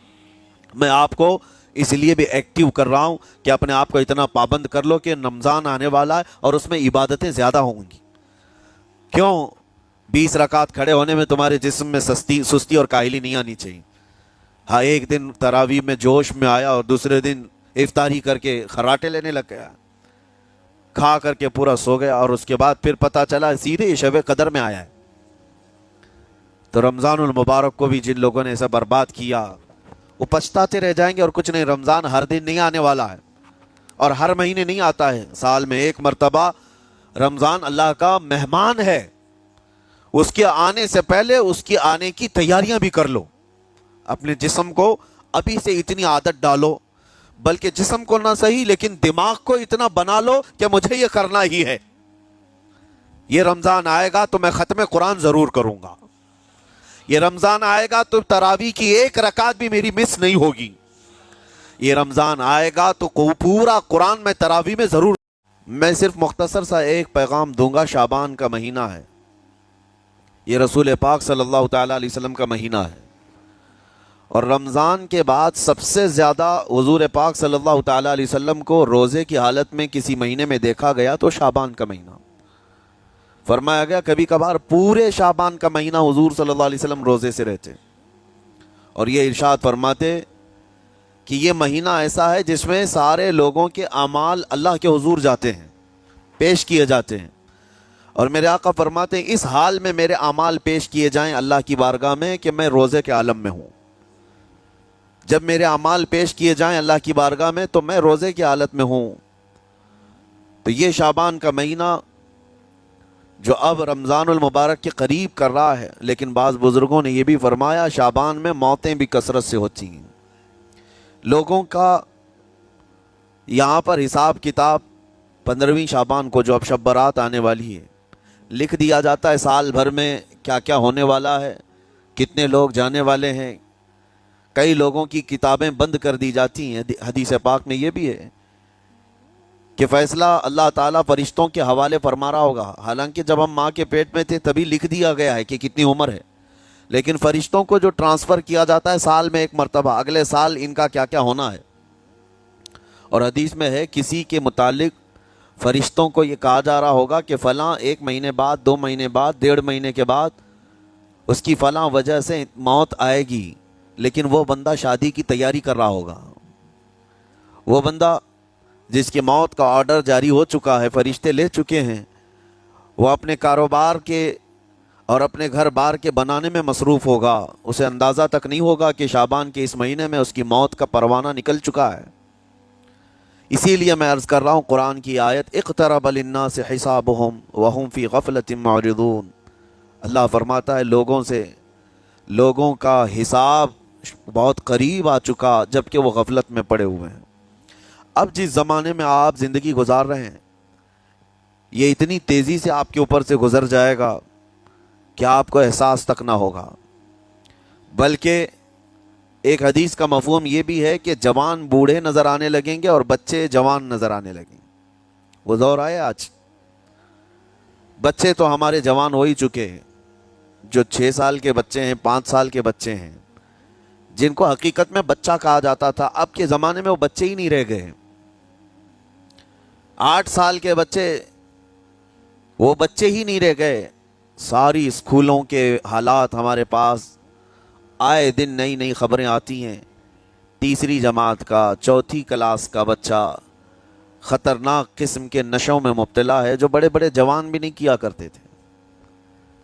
میں آپ کو اس لیے بھی ایکٹیو کر رہا ہوں کہ اپنے آپ کو اتنا پابند کر لو کہ رمضان آنے والا ہے اور اس میں عبادتیں زیادہ ہوں گی. کیوں؟ 20 رکعت کھڑے ہونے میں تمہارے جسم میں سستی اور کاہلی نہیں آنی چاہیے. ہاں، ایک دن تراویح میں جوش میں آیا اور دوسرے دن افطاری کر کے خراٹے لینے لگ گیا، کھا کر کے پورا سو گیا، اور اس کے بعد پھر پتہ چلا سیدھے شب قدر میں آیا ہے. تو رمضان المبارک کو بھی جن لوگوں نے ایسا برباد کیا وہ پچھتاتے رہ جائیں گے. اور کچھ نہیں، رمضان ہر دن نہیں آنے والا ہے اور ہر مہینے نہیں آتا ہے، سال میں ایک مرتبہ رمضان اللہ کا مہمان ہے. اس کے آنے سے پہلے اس کی آنے کی تیاریاں بھی کر لو. اپنے جسم کو ابھی سے اتنی عادت ڈالو، بلکہ جسم کو نہ صحیح لیکن دماغ کو اتنا بنا لو کہ مجھے یہ کرنا ہی ہے. یہ رمضان آئے گا تو میں ختم قرآن ضرور کروں گا، یہ رمضان آئے گا تو تراویح کی 1 رکعت بھی میری مس نہیں ہوگی، یہ رمضان آئے گا تو پورا قرآن میں تراویح میں ضرور. میں صرف مختصر سا ایک پیغام دوں گا. شعبان کا مہینہ ہے، یہ رسول پاک صلی اللہ تعالیٰ علیہ وسلم کا مہینہ ہے، اور رمضان کے بعد سب سے زیادہ حضور پاک صلی اللہ تعالیٰ علیہ وسلم کو روزے کی حالت میں کسی مہینے میں دیکھا گیا تو شعبان کا مہینہ فرمایا گیا. کبھی کبھار پورے شعبان کا مہینہ حضور صلی اللہ علیہ وسلم روزے سے رہتے اور یہ ارشاد فرماتے کہ یہ مہینہ ایسا ہے جس میں سارے لوگوں کے اعمال اللہ کے حضور جاتے ہیں, پیش کیے جاتے ہیں. اور میرے آقا فرماتے ہیں اس حال میں میرے اعمال پیش کیے جائیں اللہ کی بارگاہ میں کہ میں روزے کے عالم میں ہوں. جب میرے اعمال پیش کیے جائیں اللہ کی بارگاہ میں تو میں روزے کی حالت میں ہوں. تو یہ شعبان کا مہینہ جو اب رمضان المبارک کے قریب کر رہا ہے, لیکن بعض بزرگوں نے یہ بھی فرمایا شعبان میں موتیں بھی کثرت سے ہوتی ہیں. لوگوں کا یہاں پر حساب کتاب 15ویں شعبان کو جو اب شب برات آنے والی ہے لکھ دیا جاتا ہے, سال بھر میں کیا کیا ہونے والا ہے, کتنے لوگ جانے والے ہیں. کئی لوگوں کی کتابیں بند کر دی جاتی ہیں. حدیث پاک میں یہ بھی ہے کہ فیصلہ اللہ تعالیٰ فرشتوں کے حوالے فرما رہا ہوگا. حالانکہ جب ہم ماں کے پیٹ میں تھے تبھی لکھ دیا گیا ہے کہ کتنی عمر ہے, لیکن فرشتوں کو جو ٹرانسفر کیا جاتا ہے سال میں ایک مرتبہ, اگلے سال ان کا کیا کیا ہونا ہے. اور حدیث میں ہے کسی کے متعلق فرشتوں کو یہ کہا جا رہا ہوگا کہ فلاں 1 مہینے بعد, 2 مہینے بعد, 1.5 مہینے کے بعد اس کی فلاں وجہ سے موت آئے گی, لیکن وہ بندہ شادی کی تیاری کر رہا ہوگا. وہ بندہ جس کی موت کا آرڈر جاری ہو چکا ہے, فرشتے لے چکے ہیں, وہ اپنے کاروبار کے اور اپنے گھر بار کے بنانے میں مصروف ہوگا. اسے اندازہ تک نہیں ہوگا کہ شعبان کے اس مہینے میں اس کی موت کا پروانہ نکل چکا ہے. اسی لیے میں عرض کر رہا ہوں قرآن کی آیت اقترب للناس حسابهم وهم فی غفلۃ معرضون. اللہ فرماتا ہے لوگوں کا حساب بہت قریب آ چکا جبکہ وہ غفلت میں پڑے ہوئے ہیں. اب جس زمانے میں آپ زندگی گزار رہے ہیں یہ اتنی تیزی سے آپ کے اوپر سے گزر جائے گا کہ آپ کو احساس تک نہ ہوگا. بلکہ ایک حدیث کا مفہوم یہ بھی ہے کہ جوان بوڑھے نظر آنے لگیں گے اور بچے جوان نظر آنے لگیں گے. وہ دور آئے آج. بچے تو ہمارے جوان ہو ہی چکے ہیں, جو 6 سال کے بچے ہیں, 5 سال کے بچے ہیں, جن کو حقیقت میں بچہ کہا جاتا تھا. اب کے زمانے میں وہ بچے ہی نہیں رہ گئے. 8 سال کے بچے وہ بچے ہی نہیں رہ گئے. ساری اسکولوں کے حالات ہمارے پاس آئے دن نئی خبریں آتی ہیں. 3ری جماعت کا, 4تھی کلاس کا بچہ خطرناک قسم کے نشوں میں مبتلا ہے جو بڑے بڑے جوان بھی نہیں کیا کرتے تھے.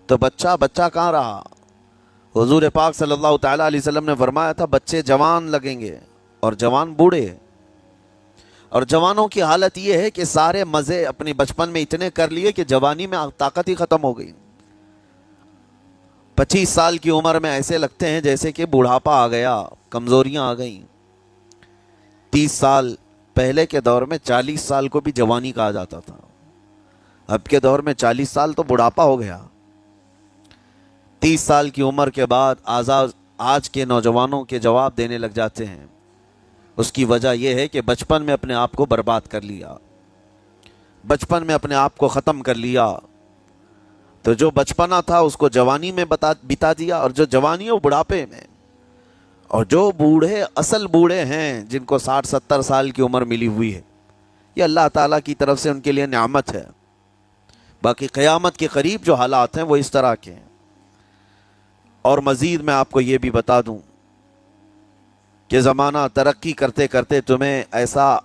تو بچہ کہاں رہا. حضور پاک صلی اللہ تعالیٰ علیہ وسلم نے فرمایا تھا بچے جوان لگیں گے اور جوان بوڑھے. اور جوانوں کی حالت یہ ہے کہ سارے مزے اپنے بچپن میں اتنے کر لیے کہ جوانی میں طاقت ہی ختم ہو گئی. 25 سال کی عمر میں ایسے لگتے ہیں جیسے کہ بڑھاپا آ گیا, کمزوریاں آ گئیں. 30 سال پہلے کے دور میں 40 سال کو بھی جوانی کہا جاتا تھا. اب کے دور میں 40 سال تو بڑھاپا ہو گیا. 30 سال کی عمر کے بعد آج کے نوجوانوں کے جواب دینے لگ جاتے ہیں. اس کی وجہ یہ ہے کہ بچپن میں اپنے آپ کو برباد کر لیا, بچپن میں اپنے آپ کو ختم کر لیا. تو جو بچپنا تھا اس کو جوانی میں بتا دیا, اور جو جوانی ہے وہ بڑھاپے میں. اور جو بوڑھے اصل بوڑھے ہیں جن کو 60-70 سال کی عمر ملی ہوئی ہے, یہ اللہ تعالیٰ کی طرف سے ان کے لیے نعمت ہے. باقی قیامت کے قریب جو حالات ہیں وہ اس طرح کے ہیں. اور مزید میں آپ کو یہ بھی بتا دوں کہ زمانہ ترقی کرتے کرتے تمہیں ایسا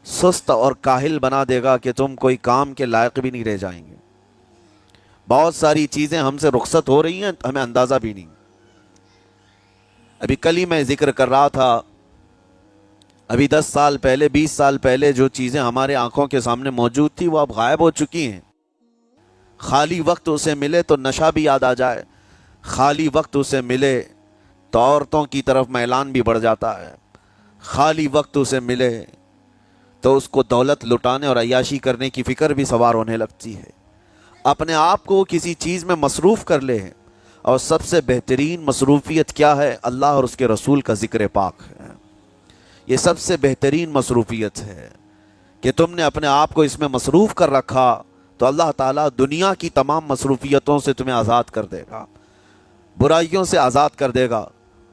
سست اور کاہل بنا دے گا کہ تم کوئی کام کے لائق بھی نہیں رہ جائیں گے. بہت ساری چیزیں ہم سے رخصت ہو رہی ہیں, ہمیں اندازہ بھی نہیں. ابھی کل ہی میں ذکر کر رہا تھا, ابھی 10 سال پہلے 20 سال پہلے جو چیزیں ہمارے آنکھوں کے سامنے موجود تھی وہ اب غائب ہو چکی ہیں. خالی وقت اسے ملے تو نشہ بھی یاد آ جائے, خالی وقت اسے ملے تو عورتوں کی طرف میلان بھی بڑھ جاتا ہے, خالی وقت اسے ملے تو اس کو دولت لٹانے اور عیاشی کرنے کی فکر بھی سوار ہونے لگتی ہے. اپنے آپ کو کسی چیز میں مصروف کر لے. اور سب سے بہترین مصروفیت کیا ہے؟ اللہ اور اس کے رسول کا ذکر پاک ہے. یہ سب سے بہترین مصروفیت ہے کہ تم نے اپنے آپ کو اس میں مصروف کر رکھا تو اللہ تعالیٰ دنیا کی تمام مصروفیتوں سے تمہیں آزاد کر دے گا, برائیوں سے آزاد کر دے گا.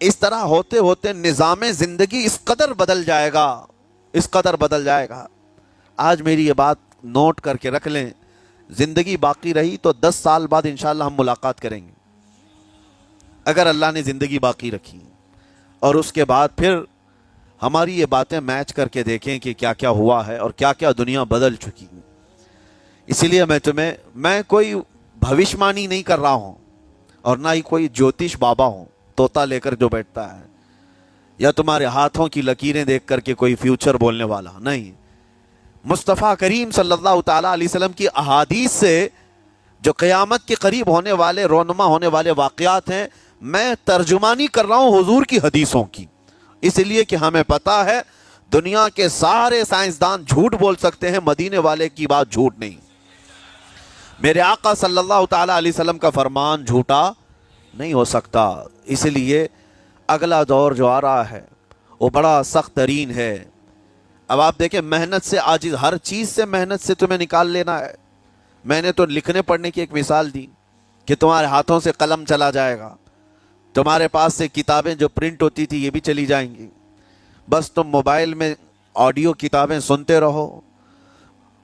اس طرح ہوتے ہوتے نظام زندگی اس قدر بدل جائے گا، اس قدر بدل جائے گا۔ آج میری یہ بات نوٹ کر کے رکھ لیں، زندگی باقی رہی تو 10 سال بعد انشاءاللہ ہم ملاقات کریں گے، اگر اللہ نے زندگی باقی رکھی، اور اس کے بعد پھر ہماری یہ باتیں میچ کر کے دیکھیں کہ کیا کیا ہوا ہے اور کیا کیا دنیا بدل چکی ہے۔ اسی لیے میں کوئی بھوشمانی نہیں کر رہا ہوں، اور نہ ہی کوئی جوتش بابا ہوں طوطا لے کر جو بیٹھتا ہے، یا تمہارے ہاتھوں کی لکیریں دیکھ کر کے کوئی فیوچر بولنے والا نہیں۔ مصطفیٰ کریم صلی اللہ تعالیٰ علیہ وسلم کی احادیث سے جو قیامت کے قریب ہونے والے رونما ہونے والے واقعات ہیں، میں ترجمانی کر رہا ہوں حضور کی حدیثوں کی، اس لیے کہ ہمیں پتا ہے دنیا کے سارے سائنسدان جھوٹ بول سکتے ہیں، مدینے والے کی بات جھوٹ نہیں۔ میرے آقا صلی اللہ تعالیٰ علیہ وسلم کا فرمان جھوٹا نہیں ہو سکتا۔ اس لیے اگلا دور جو آ رہا ہے وہ بڑا سخت ترین ہے۔ اب آپ دیکھیں، محنت سے عاجز، ہر چیز سے محنت سے تمہیں نکال لینا ہے۔ میں نے تو لکھنے پڑھنے کی ایک مثال دی کہ تمہارے ہاتھوں سے قلم چلا جائے گا، تمہارے پاس سے کتابیں جو پرنٹ ہوتی تھی یہ بھی چلی جائیں گی، بس تم موبائل میں آڈیو کتابیں سنتے رہو۔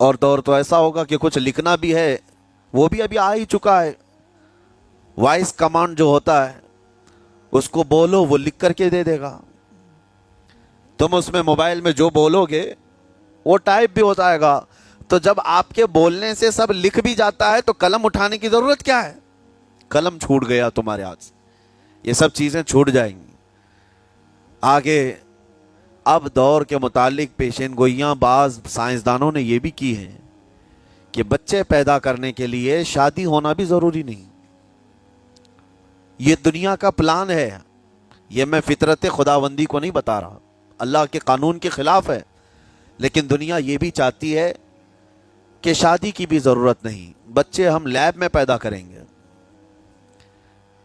اور دور تو ایسا ہوگا کہ کچھ لکھنا بھی ہے، وہ بھی ابھی آ ہی چکا ہے، وائس کمانڈ جو ہوتا ہے اس کو بولو وہ لکھ کر کے دے دے گا۔ تم اس میں موبائل میں جو بولو گے وہ ٹائپ بھی ہو جائے گا۔ تو جب آپ کے بولنے سے سب لکھ بھی جاتا ہے تو قلم اٹھانے کی ضرورت کیا ہے؟ قلم چھوٹ گیا تمہارے ہاتھ سے، یہ سب چیزیں چھوٹ جائیں گی آگے۔ اب دور کے متعلق پیشین گوئیاں بعض سائنسدانوں نے یہ بھی کی ہیں کہ بچے پیدا کرنے کے لیے شادی ہونا بھی ضروری نہیں۔ یہ دنیا کا پلان ہے، یہ میں فطرت خداوندی کو نہیں بتا رہا، اللہ کے قانون کے خلاف ہے، لیکن دنیا یہ بھی چاہتی ہے کہ شادی کی بھی ضرورت نہیں، بچے ہم لیب میں پیدا کریں گے۔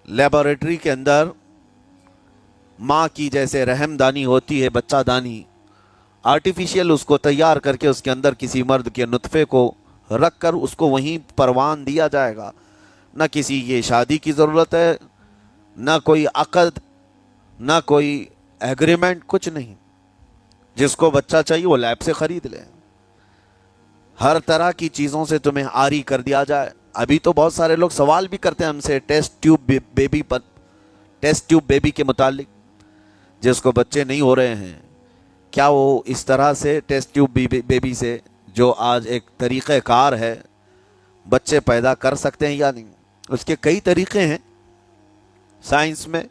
لیبارٹری کے اندر ماں کی جیسے رحم دانی ہوتی ہے، بچہ دانی، آرٹیفیشیل اس کو تیار کر کے اس کے اندر کسی مرد کے نطفے کو رکھ کر اس کو وہیں پروان دیا جائے گا۔ نہ کسی یہ شادی کی ضرورت ہے، نہ کوئی عقد، نہ کوئی ایگریمنٹ، کچھ نہیں۔ جس کو بچہ چاہیے وہ لیب سے خرید لے۔ ہر طرح کی چیزوں سے تمہیں آری کر دیا جائے۔ ابھی تو بہت سارے لوگ سوال بھی کرتے ہیں ہم سے ٹیسٹ ٹیوب بیبی کے متعلق، جس کو بچے نہیں ہو رہے ہیں، کیا وہ اس طرح سے ٹیسٹ ٹیوب بیبی سے، جو آج ایک طریقہ کار ہے، بچے پیدا کر سکتے ہیں یا نہیں؟ اس کے کئی طریقے ہیں سائنس میں،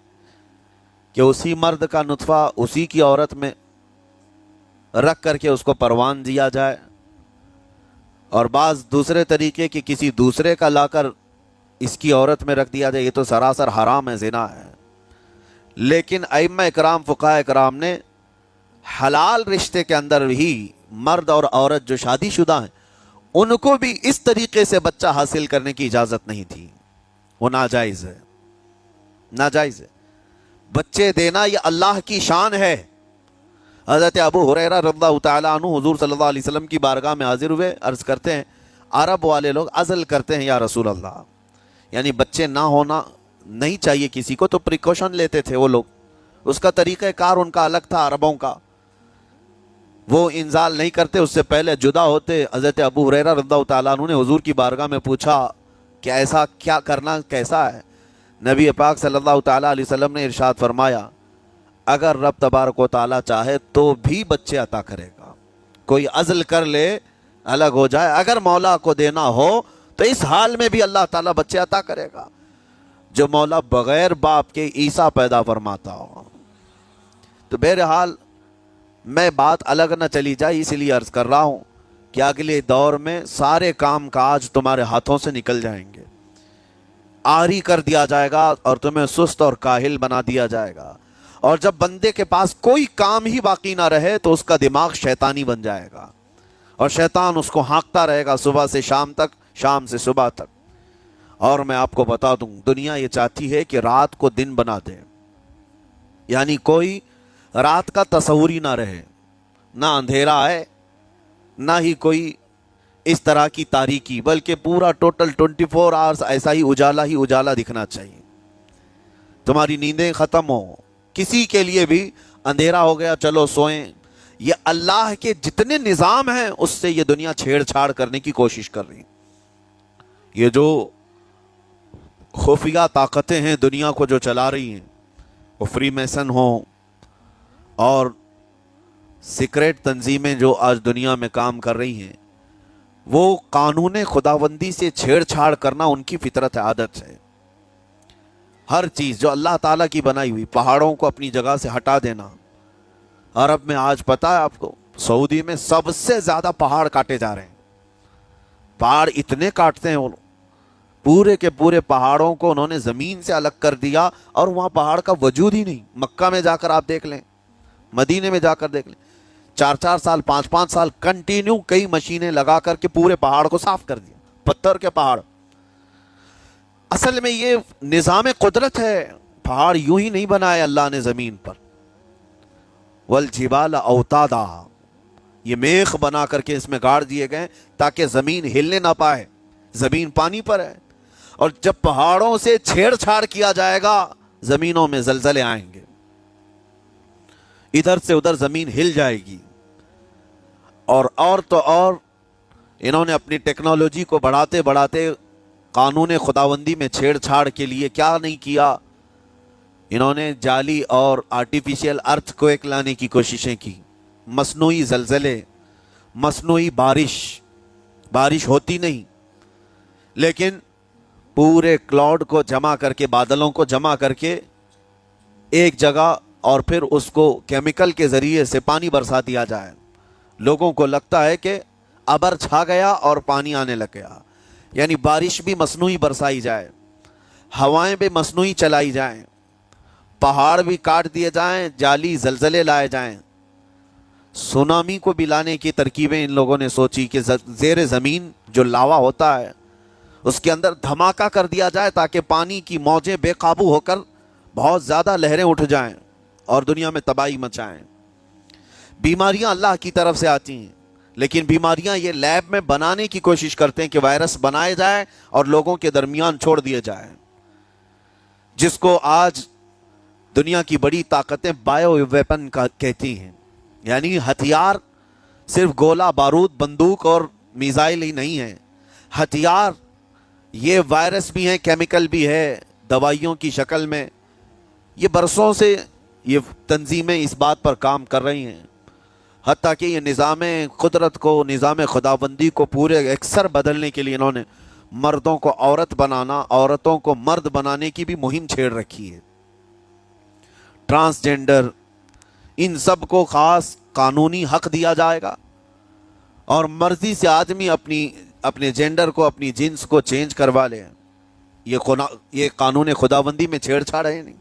کہ اسی مرد کا نطفہ اسی کی عورت میں رکھ کر کے اس کو پروان دیا جائے، اور بعض دوسرے طریقے کہ کسی دوسرے کا لا کر اس کی عورت میں رکھ دیا جائے۔ یہ تو سراسر حرام ہے، زنا ہے۔ لیکن ائمہ اکرام، فقہاء اکرام نے حلال رشتے کے اندر ہی مرد اور عورت جو شادی شدہ ہیں ان کو بھی اس طریقے سے بچہ حاصل کرنے کی اجازت نہیں تھی، وہ ناجائز ہے، ناجائز ہے۔ بچے دینا یہ اللہ کی شان ہے۔ حضرت ابو ہریرہ رضی اللہ تعالیٰ عنہ حضور صلی اللہ علیہ وسلم کی بارگاہ میں حاضر ہوئے، عرض کرتے ہیں عرب والے لوگ عزل کرتے ہیں یا رسول اللہ، یعنی بچے نہ ہونا نہیں چاہیے کسی کو، تو پریکاشن لیتے تھے وہ لوگ، اس کا طریقہ کار ان کا الگ تھا عربوں کا، وہ انزال نہیں کرتے، اس سے پہلے جدا ہوتے۔ حضرت ابو ہریرہ رضی اللہ تعالیٰ عنہ نے حضور کی بارگاہ میں پوچھا کہ ایسا کیا کرنا کیسا ہے؟ نبی پاک صلی اللہ تعالیٰ علیہ وسلم نے ارشاد فرمایا، اگر رب تبارک و تعالیٰ چاہے تو بھی بچے عطا کرے گا، کوئی عزل کر لے الگ ہو جائے، اگر مولا کو دینا ہو تو اس حال میں بھی اللہ تعالیٰ بچے عطا کرے گا۔ جو مولا بغیر باپ کے عیسیٰ پیدا فرماتا ہو۔ تو بہرحال میں بات الگ نہ چلی جائے، اس لیے عرض کر رہا ہوں کہ اگلے دور میں سارے کام کاج تمہارے ہاتھوں سے نکل جائیں گے، آری کر دیا جائے گا اور تمہیں سست اور کاہل بنا دیا جائے گا، اور جب بندے کے پاس کوئی کام ہی باقی نہ رہے تو اس کا دماغ شیطانی بن جائے گا، اور شیطان اس کو ہانکتا رہے گا صبح سے شام تک، شام سے صبح تک۔ اور میں آپ کو بتا دوں، دنیا یہ چاہتی ہے کہ رات کو دن بنا دے، یعنی کوئی رات کا تصور ہی نہ رہے، نہ اندھیرا ہے نہ ہی کوئی اس طرح کی تاریکی، بلکہ پورا ٹوٹل 24 آورز ایسا ہی اجالا دکھنا چاہیے۔ تمہاری نیندیں ختم ہو، کسی کے لیے بھی اندھیرا ہو گیا چلو سوئیں. یہ اللہ کے جتنے نظام ہیں اس سے یہ دنیا چھیڑ چھاڑ کرنے کی کوشش کر رہی ہے. یہ جو خفیہ طاقتیں ہیں دنیا کو جو چلا رہی ہیں، وہ فری میسن ہوں اور سیکریٹ تنظیمیں جو آج دنیا میں کام کر رہی ہیں، وہ قانون خداوندی سے چھیڑ چھاڑ کرنا ان کی فطرت عادت ہے. ہر چیز جو اللہ تعالیٰ کی بنائی ہوئی، پہاڑوں کو اپنی جگہ سے ہٹا دینا. عرب میں آج پتہ ہے آپ کو، سعودی میں سب سے زیادہ پہاڑ کاٹے جا رہے ہیں. پہاڑ اتنے کاٹتے ہیں وہ لوگ، پورے کے پورے پہاڑوں کو انہوں نے زمین سے الگ کر دیا اور وہاں پہاڑ کا وجود ہی نہیں. مکہ میں جا کر آپ دیکھ لیں، مدینے میں جا کر دیکھ لیں، 4 سال 5 سال کنٹینیو کئی مشینیں لگا کر کے پورے پہاڑ کو صاف کر دیا. پتھر کے پہاڑ. اصل میں یہ نظام قدرت ہے. پہاڑ یوں ہی نہیں بنائے اللہ نے زمین پر. والجبال اوتادا، یہ میخ بنا کر کے اس میں گاڑ دیے گئے تاکہ زمین ہلنے نہ پائے. زمین پانی پر ہے، اور جب پہاڑوں سے چھیڑ چھاڑ کیا جائے گا زمینوں میں زلزلے آئیں گے، ادھر سے ادھر زمین ہل جائے گی. اور تو اور انہوں نے اپنی ٹیکنالوجی کو بڑھاتے بڑھاتے قانون خداوندی میں چھیڑ چھاڑ کے لیے کیا نہیں کیا. انہوں نے جعلی اور آرٹیفیشل ارتھ کویک لانے کی کوششیں کی، مصنوعی زلزلے، مصنوعی بارش ہوتی نہیں، لیکن پورے کلاؤڈ کو جمع کر کے، بادلوں کو جمع کر کے ایک جگہ، اور پھر اس کو کیمیکل کے ذریعے سے پانی برسا دیا جائے. لوگوں کو لگتا ہے کہ ابر چھا گیا اور پانی آنے لگ گیا. یعنی بارش بھی مصنوعی برسائی جائے، ہوائیں بھی مصنوعی چلائی جائیں، پہاڑ بھی کاٹ دیے جائیں، جعلی زلزلے لائے جائیں. سونامی کو بھی لانے کی ترکیبیں ان لوگوں نے سوچی کہ زیر زمین جو لاوا ہوتا ہے اس کے اندر دھماکہ کر دیا جائے تاکہ پانی کی موجیں بے قابو ہو کر بہت زیادہ لہریں اٹھ جائیں اور دنیا میں تباہی مچائیں. بیماریاں اللہ کی طرف سے آتی ہیں، لیکن بیماریاں یہ لیب میں بنانے کی کوشش کرتے ہیں کہ وائرس بنائے جائیں اور لوگوں کے درمیان چھوڑ دیے جائیں، جس کو آج دنیا کی بڑی طاقتیں بایو ویپن کا کہتی ہیں. یعنی ہتھیار صرف گولہ بارود بندوق اور میزائل ہی نہیں ہے، ہتھیار یہ وائرس بھی ہیں، کیمیکل بھی ہے، دوائیوں کی شکل میں. یہ برسوں سے یہ تنظیمیں اس بات پر کام کر رہی ہیں، حتیٰ کہ یہ نظام قدرت کو، نظام خداوندی کو پورے اکثر بدلنے کے لیے انہوں نے مردوں کو عورت بنانا، عورتوں کو مرد بنانے کی بھی مہم چھیڑ رکھی ہے. ٹرانسجینڈر، ان سب کو خاص قانونی حق دیا جائے گا، اور مرضی سے آدمی اپنے جینڈر کو، اپنی جنس کو چینج کروا لے. یہ قانون خداوندی میں چھیڑ چھاڑ ہے نہیں.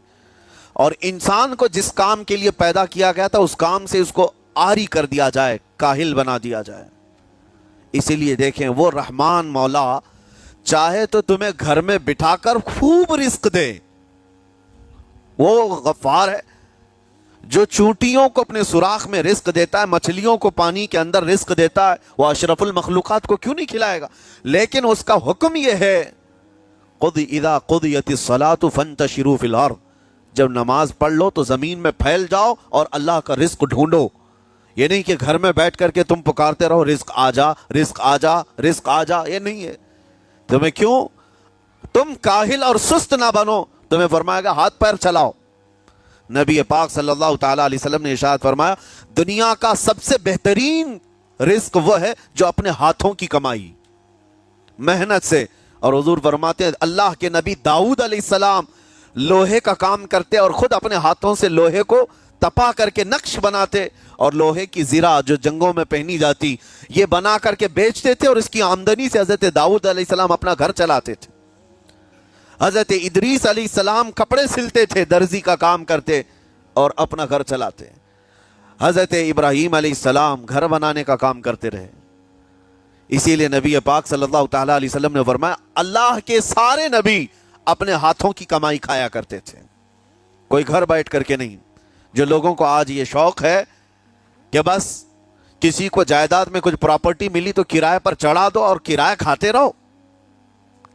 اور انسان کو جس کام کے لیے پیدا کیا گیا تھا اس کام سے اس کو عاری کر دیا جائے، کاہل بنا دیا جائے. اسی لیے دیکھیں، وہ رحمان مولا چاہے تو تمہیں گھر میں بٹھا کر خوب رزق دے. وہ غفار ہے جو چونٹیوں کو اپنے سوراخ میں رزق دیتا ہے، مچھلیوں کو پانی کے اندر رزق دیتا ہے. وہ اشرف المخلوقات کو کیوں نہیں کھلائے گا؟ لیکن اس کا حکم یہ ہے، اذا قضیت الصلاۃ فانتشروا فی الارض، جب نماز پڑھ لو تو زمین میں پھیل جاؤ اور اللہ کا رزق ڈھونڈو. یہ نہیں کہ گھر میں بیٹھ کر کے تم پکارتے رہو رزق آ جا، رزق آ جا، رزق آ جا. یہ نہیں ہے. تمہیں کیوں؟ تم کاہل اور سست نہ بنو. تمہیں فرمایا گا ہاتھ پیر چلاؤ. نبی پاک صلی اللہ تعالی علیہ وسلم نے ارشاد فرمایا، دنیا کا سب سے بہترین رزق وہ ہے جو اپنے ہاتھوں کی کمائی، محنت سے. اور حضور فرماتے ہیں اللہ کے نبی داؤد علیہ السلام لوہے کا کام کرتے اور خود اپنے ہاتھوں سے لوہے کو تپا کر کے نقش بناتے، اور لوہے کی زرہ جو جنگوں میں پہنی جاتی یہ بنا کر کے بیچتے تھے، اور اس کی آمدنی سے حضرت داؤد علیہ السلام اپنا گھر چلاتے تھے. حضرت ادریس علیہ السلام کپڑے سلتے تھے، درزی کا کام کرتے اور اپنا گھر چلاتے. حضرت ابراہیم علیہ السلام گھر بنانے کا کام کرتے رہے. اسی لیے نبی پاک صلی اللہ تعالی علیہ وسلم نے فرمایا اللہ کے سارے نبی اپنے ہاتھوں کی کمائی کھایا کرتے تھے، کوئی گھر بیٹھ کر کے نہیں. جو لوگوں کو آج یہ شوق ہے کہ بس کسی کو جائیداد میں کچھ پراپرٹی ملی تو کرائے پر چڑھا دو اور کرایہ کھاتے رہو.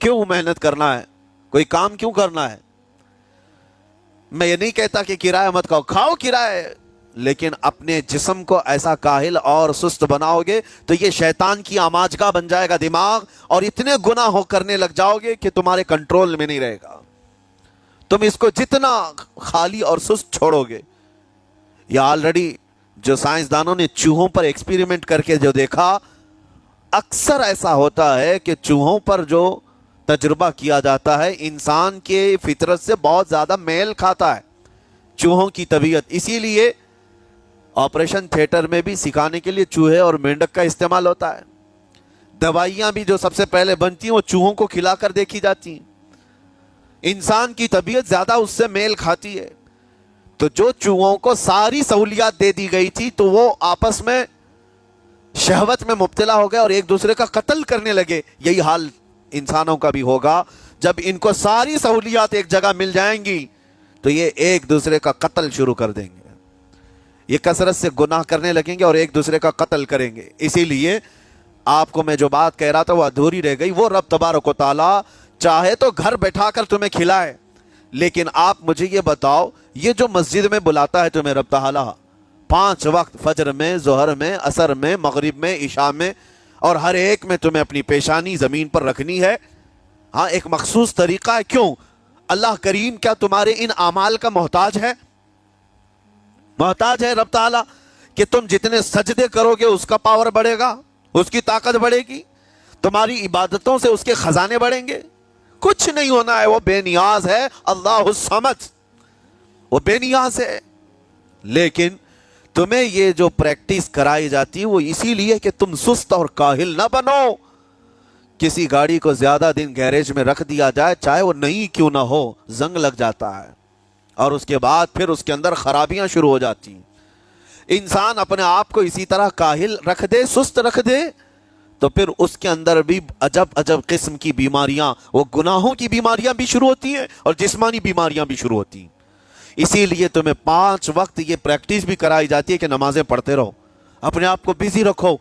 کیوں محنت کرنا ہے؟ کوئی کام کیوں کرنا ہے؟ میں یہ نہیں کہتا کہ کرایہ مت کھاؤ، کھاؤ کرایہ، لیکن اپنے جسم کو ایسا کاہل اور سست بناؤ گے تو یہ شیطان کی آماجگاہ بن جائے گا دماغ، اور اتنے گناہ کرنے لگ جاؤ گے کہ تمہارے کنٹرول میں نہیں رہے گا۔ تم اس کو جتنا خالی اور سست چھوڑو گے، یا آلریڈی جو سائنسدانوں نے چوہوں پر ایکسپیریمنٹ کر کے جو دیکھا، اکثر ایسا ہوتا ہے کہ چوہوں پر جو تجربہ کیا جاتا ہے انسان کے فطرت سے بہت زیادہ میل کھاتا ہے چوہوں کی طبیعت۔ اسی لیے آپریشن تھیٹر میں بھی سکھانے کے لیے چوہے اور مینڈک کا استعمال ہوتا ہے۔ دوائیاں بھی جو سب سے پہلے بنتی ہیں وہ چوہوں کو کھلا کر دیکھی جاتی ہیں۔ انسان کی طبیعت زیادہ اس سے میل کھاتی ہے، تو جو چوہوں کو ساری سہولیات دے دی گئی تھی تو وہ آپس میں شہوت میں مبتلا ہو گئے اور ایک دوسرے کا قتل کرنے لگے۔ یہی حال انسانوں کا بھی ہوگا، جب ان کو ساری سہولیات ایک جگہ مل جائیں گی تو یہ ایک دوسرے کا قتل شروع کر دیں گے، یہ کثرت سے گناہ کرنے لگیں گے اور ایک دوسرے کا قتل کریں گے۔ اسی لیے آپ کو میں جو بات کہہ رہا تھا وہ ادھوری رہ گئی۔ وہ رب تبارک و تعالی چاہے تو گھر بیٹھا کر تمہیں کھلائے، لیکن آپ مجھے یہ بتاؤ، یہ جو مسجد میں بلاتا ہے تمہیں رب تعالی 5 وقت، فجر میں، ظہر میں، عصر میں، مغرب میں، عشاء میں، اور ہر ایک میں تمہیں اپنی پیشانی زمین پر رکھنی ہے، ہاں ایک مخصوص طریقہ ہے۔ کیوں؟ اللہ کریم کیا تمہارے ان اعمال کا محتاج ہے؟ محتاج ہے رب تعالیٰ کہ تم جتنے سجدے کرو گے اس کا پاور بڑھے گا، اس کی طاقت بڑھے گی، تمہاری عبادتوں سے اس کے خزانے بڑھیں گے؟ کچھ نہیں ہونا ہے، وہ بے نیاز ہے، اللہ الصمد، وہ بے نیاز ہے۔ لیکن تمہیں یہ جو پریکٹس کرائی جاتی ہے وہ اسی لیے کہ تم سست اور کاہل نہ بنو۔ کسی گاڑی کو زیادہ دن گیریج میں رکھ دیا جائے، چاہے وہ نئی کیوں نہ ہو، زنگ لگ جاتا ہے اور اس کے بعد پھر اس کے اندر خرابیاں شروع ہو جاتی ہیں۔ انسان اپنے آپ کو اسی طرح کاہل رکھ دے، سست رکھ دے، تو پھر اس کے اندر بھی عجب عجب قسم کی بیماریاں، وہ گناہوں کی بیماریاں بھی شروع ہوتی ہیں اور جسمانی بیماریاں بھی شروع ہوتی ہیں۔ اسی لیے تمہیں 5 وقت یہ پریکٹس بھی کرائی جاتی ہے کہ نمازیں پڑھتے رہو، اپنے آپ کو بزی رکھو،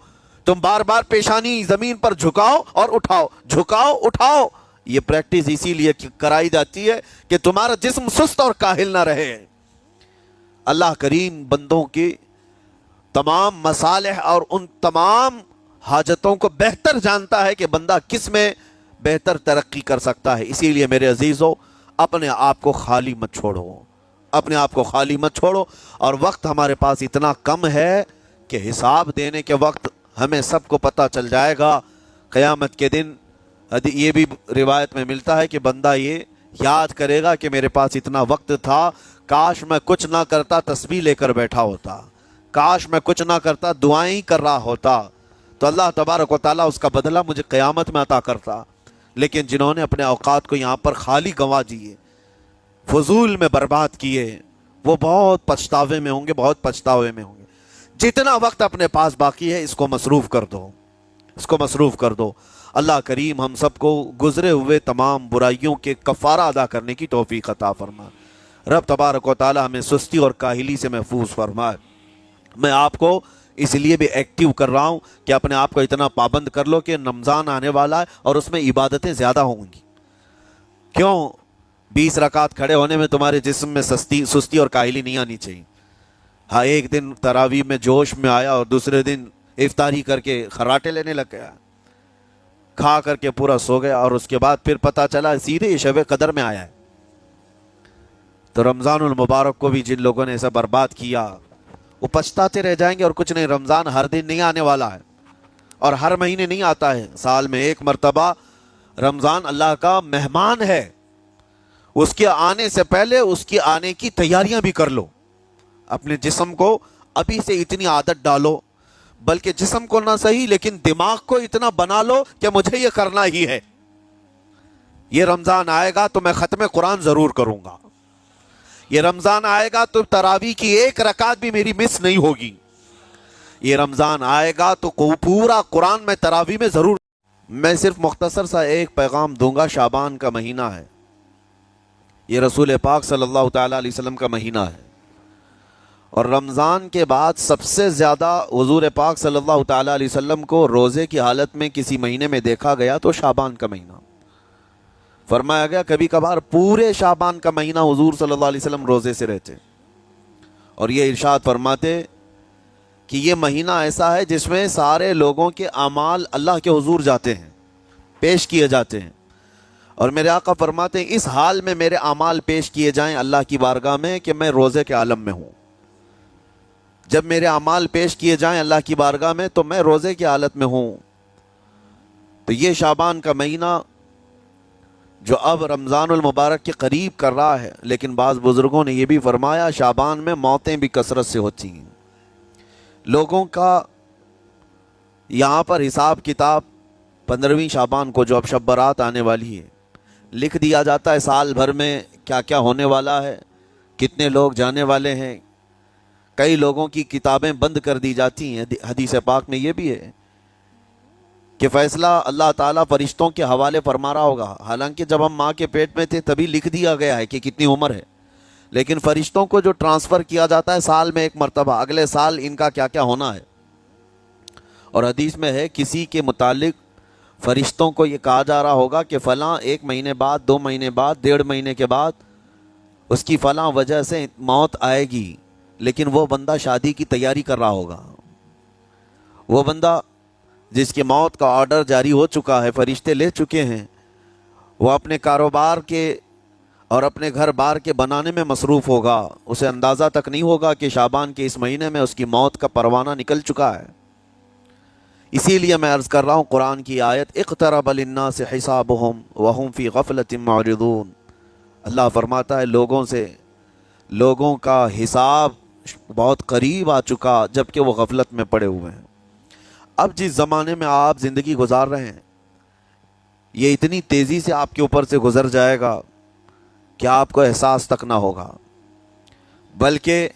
تم بار بار پیشانی زمین پر جھکاؤ اور اٹھاؤ، جھکاؤ اٹھاؤ۔ یہ پریکٹس اسی لیے کرائی جاتی ہے کہ تمہارا جسم سست اور کاہل نہ رہے۔ اللہ کریم بندوں کی تمام مصالح اور ان تمام حاجتوں کو بہتر جانتا ہے کہ بندہ کس میں بہتر ترقی کر سکتا ہے۔ اسی لیے میرے عزیزو، اپنے آپ کو خالی مت چھوڑو، اپنے آپ کو خالی مت چھوڑو۔ اور وقت ہمارے پاس اتنا کم ہے کہ حساب دینے کے وقت ہمیں سب کو پتہ چل جائے گا قیامت کے دن۔ یہ بھی روایت میں ملتا ہے کہ بندہ یہ یاد کرے گا کہ میرے پاس اتنا وقت تھا، کاش میں کچھ نہ کرتا، تسبیح لے کر بیٹھا ہوتا، کاش میں کچھ نہ کرتا، دعائیں ہی کر رہا ہوتا، تو اللہ تبارک و تعالیٰ اس کا بدلہ مجھے قیامت میں عطا کرتا۔ لیکن جنہوں نے اپنے اوقات کو یہاں پر خالی گنوا دیے، فضول میں برباد کیے، وہ بہت پچھتاوے میں ہوں گے، بہت پچھتاوے میں ہوں گے۔ جتنا وقت اپنے پاس باقی ہے اس کو مصروف کر دو، اس کو مصروف کر دو۔ اللہ کریم ہم سب کو گزرے ہوئے تمام برائیوں کے کفارہ ادا کرنے کی توفیق عطا فرمائے۔ رب تبارک و تعالی ہمیں سستی اور کاہلی سے محفوظ فرمائے۔ میں آپ کو اس لیے بھی ایکٹیو کر رہا ہوں کہ اپنے آپ کو اتنا پابند کر لو کہ رمضان آنے والا ہے اور اس میں عبادتیں زیادہ ہوں گی۔ کیوں؟ 20 رکعت کھڑے ہونے میں تمہارے جسم میں سستی اور کاہلی نہیں آنی چاہیے۔ ہاں، ایک دن تراویح میں جوش میں آیا اور دوسرے دن افطاری کر کے خراٹے لینے لگ گیا، کھا کر کے پورا سو گیا، اور اس کے بعد پھر پتہ چلا سیدھے شب قدر میں آیا ہے۔ تو رمضان المبارک کو بھی جن لوگوں نے ایسا برباد کیا وہ پچھتاتے رہ جائیں گے۔ اور کچھ نہیں، رمضان ہر دن نہیں آنے والا ہے اور ہر مہینے نہیں آتا ہے، سال میں ایک مرتبہ رمضان اللہ کا مہمان ہے۔ اس کے آنے سے پہلے اس کی آنے کی تیاریاں بھی کر لو، اپنے جسم کو ابھی سے اتنی عادت ڈالو، بلکہ جسم کو نہ صحیح لیکن دماغ کو اتنا بنا لو کہ مجھے یہ کرنا ہی ہے۔ یہ رمضان آئے گا تو میں ختم قرآن ضرور کروں گا، یہ رمضان آئے گا تو تراویح کی 1 رکعت بھی میری مس نہیں ہوگی، یہ رمضان آئے گا تو پورا قرآن میں تراویح میں ضرور۔ میں صرف مختصر سا ایک پیغام دوں گا، شعبان کا مہینہ ہے، یہ رسول پاک صلی اللہ تعالیٰ علیہ وسلم کا مہینہ ہے، اور رمضان کے بعد سب سے زیادہ حضور پاک صلی اللہ تعالیٰ علیہ وسلم کو روزے کی حالت میں کسی مہینے میں دیکھا گیا تو شعبان کا مہینہ۔ فرمایا گیا کبھی کبھار پورے شعبان کا مہینہ حضور صلی اللہ علیہ وسلم روزے سے رہتے اور یہ ارشاد فرماتے کہ یہ مہینہ ایسا ہے جس میں سارے لوگوں کے اعمال اللہ کے حضور جاتے ہیں، پیش کیے جاتے ہیں، اور میرے آقا فرماتے ہیں اس حال میں میرے اعمال پیش کیے جائیں اللہ کی بارگاہ میں کہ میں روزے کے عالم میں ہوں۔ جب میرے اعمال پیش کیے جائیں اللہ کی بارگاہ میں تو میں روزے کی حالت میں ہوں۔ تو یہ شعبان کا مہینہ جو اب رمضان المبارک کے قریب کر رہا ہے، لیکن بعض بزرگوں نے یہ بھی فرمایا شعبان میں موتیں بھی کثرت سے ہوتی ہیں۔ لوگوں کا یہاں پر حساب کتاب 15ویں شعبان کو جو اب شب برات آنے والی ہے لکھ دیا جاتا ہے، سال بھر میں کیا کیا ہونے والا ہے، کتنے لوگ جانے والے ہیں۔ کئی لوگوں کی کتابیں بند کر دی جاتی ہیں۔ حدیث پاک میں یہ بھی ہے کہ فیصلہ اللہ تعالیٰ فرشتوں کے حوالے فرما رہا ہوگا، حالانکہ جب ہم ماں کے پیٹ میں تھے تبھی لکھ دیا گیا ہے کہ کتنی عمر ہے، لیکن فرشتوں کو جو ٹرانسفر کیا جاتا ہے سال میں ایک مرتبہ، اگلے سال ان کا کیا کیا ہونا ہے۔ اور حدیث میں ہے کسی کے متعلق فرشتوں کو یہ کہا جا رہا ہوگا کہ فلاں 1 مہینے بعد، 2 مہینے بعد، 1.5 مہینے کے بعد اس کی فلاں وجہ سے موت آئے گی، لیکن وہ بندہ شادی کی تیاری کر رہا ہوگا، وہ بندہ جس کی موت کا آرڈر جاری ہو چکا ہے، فرشتے لے چکے ہیں، وہ اپنے کاروبار کے اور اپنے گھر بار کے بنانے میں مصروف ہوگا، اسے اندازہ تک نہیں ہوگا کہ شعبان کے اس مہینے میں اس کی موت کا پروانہ نکل چکا ہے۔ اسی لیے میں عرض کر رہا ہوں قرآن کی آیت اقترب للناس حسابهم وهم فی غفلۃ معرضون، اللہ فرماتا ہے لوگوں کا حساب بہت قریب آ چکا جبکہ وہ غفلت میں پڑے ہوئے ہیں۔ اب جس زمانے میں آپ زندگی گزار رہے ہیں یہ اتنی تیزی سے آپ کے اوپر سے گزر جائے گا کہ آپ کو احساس تک نہ ہوگا، بلکہ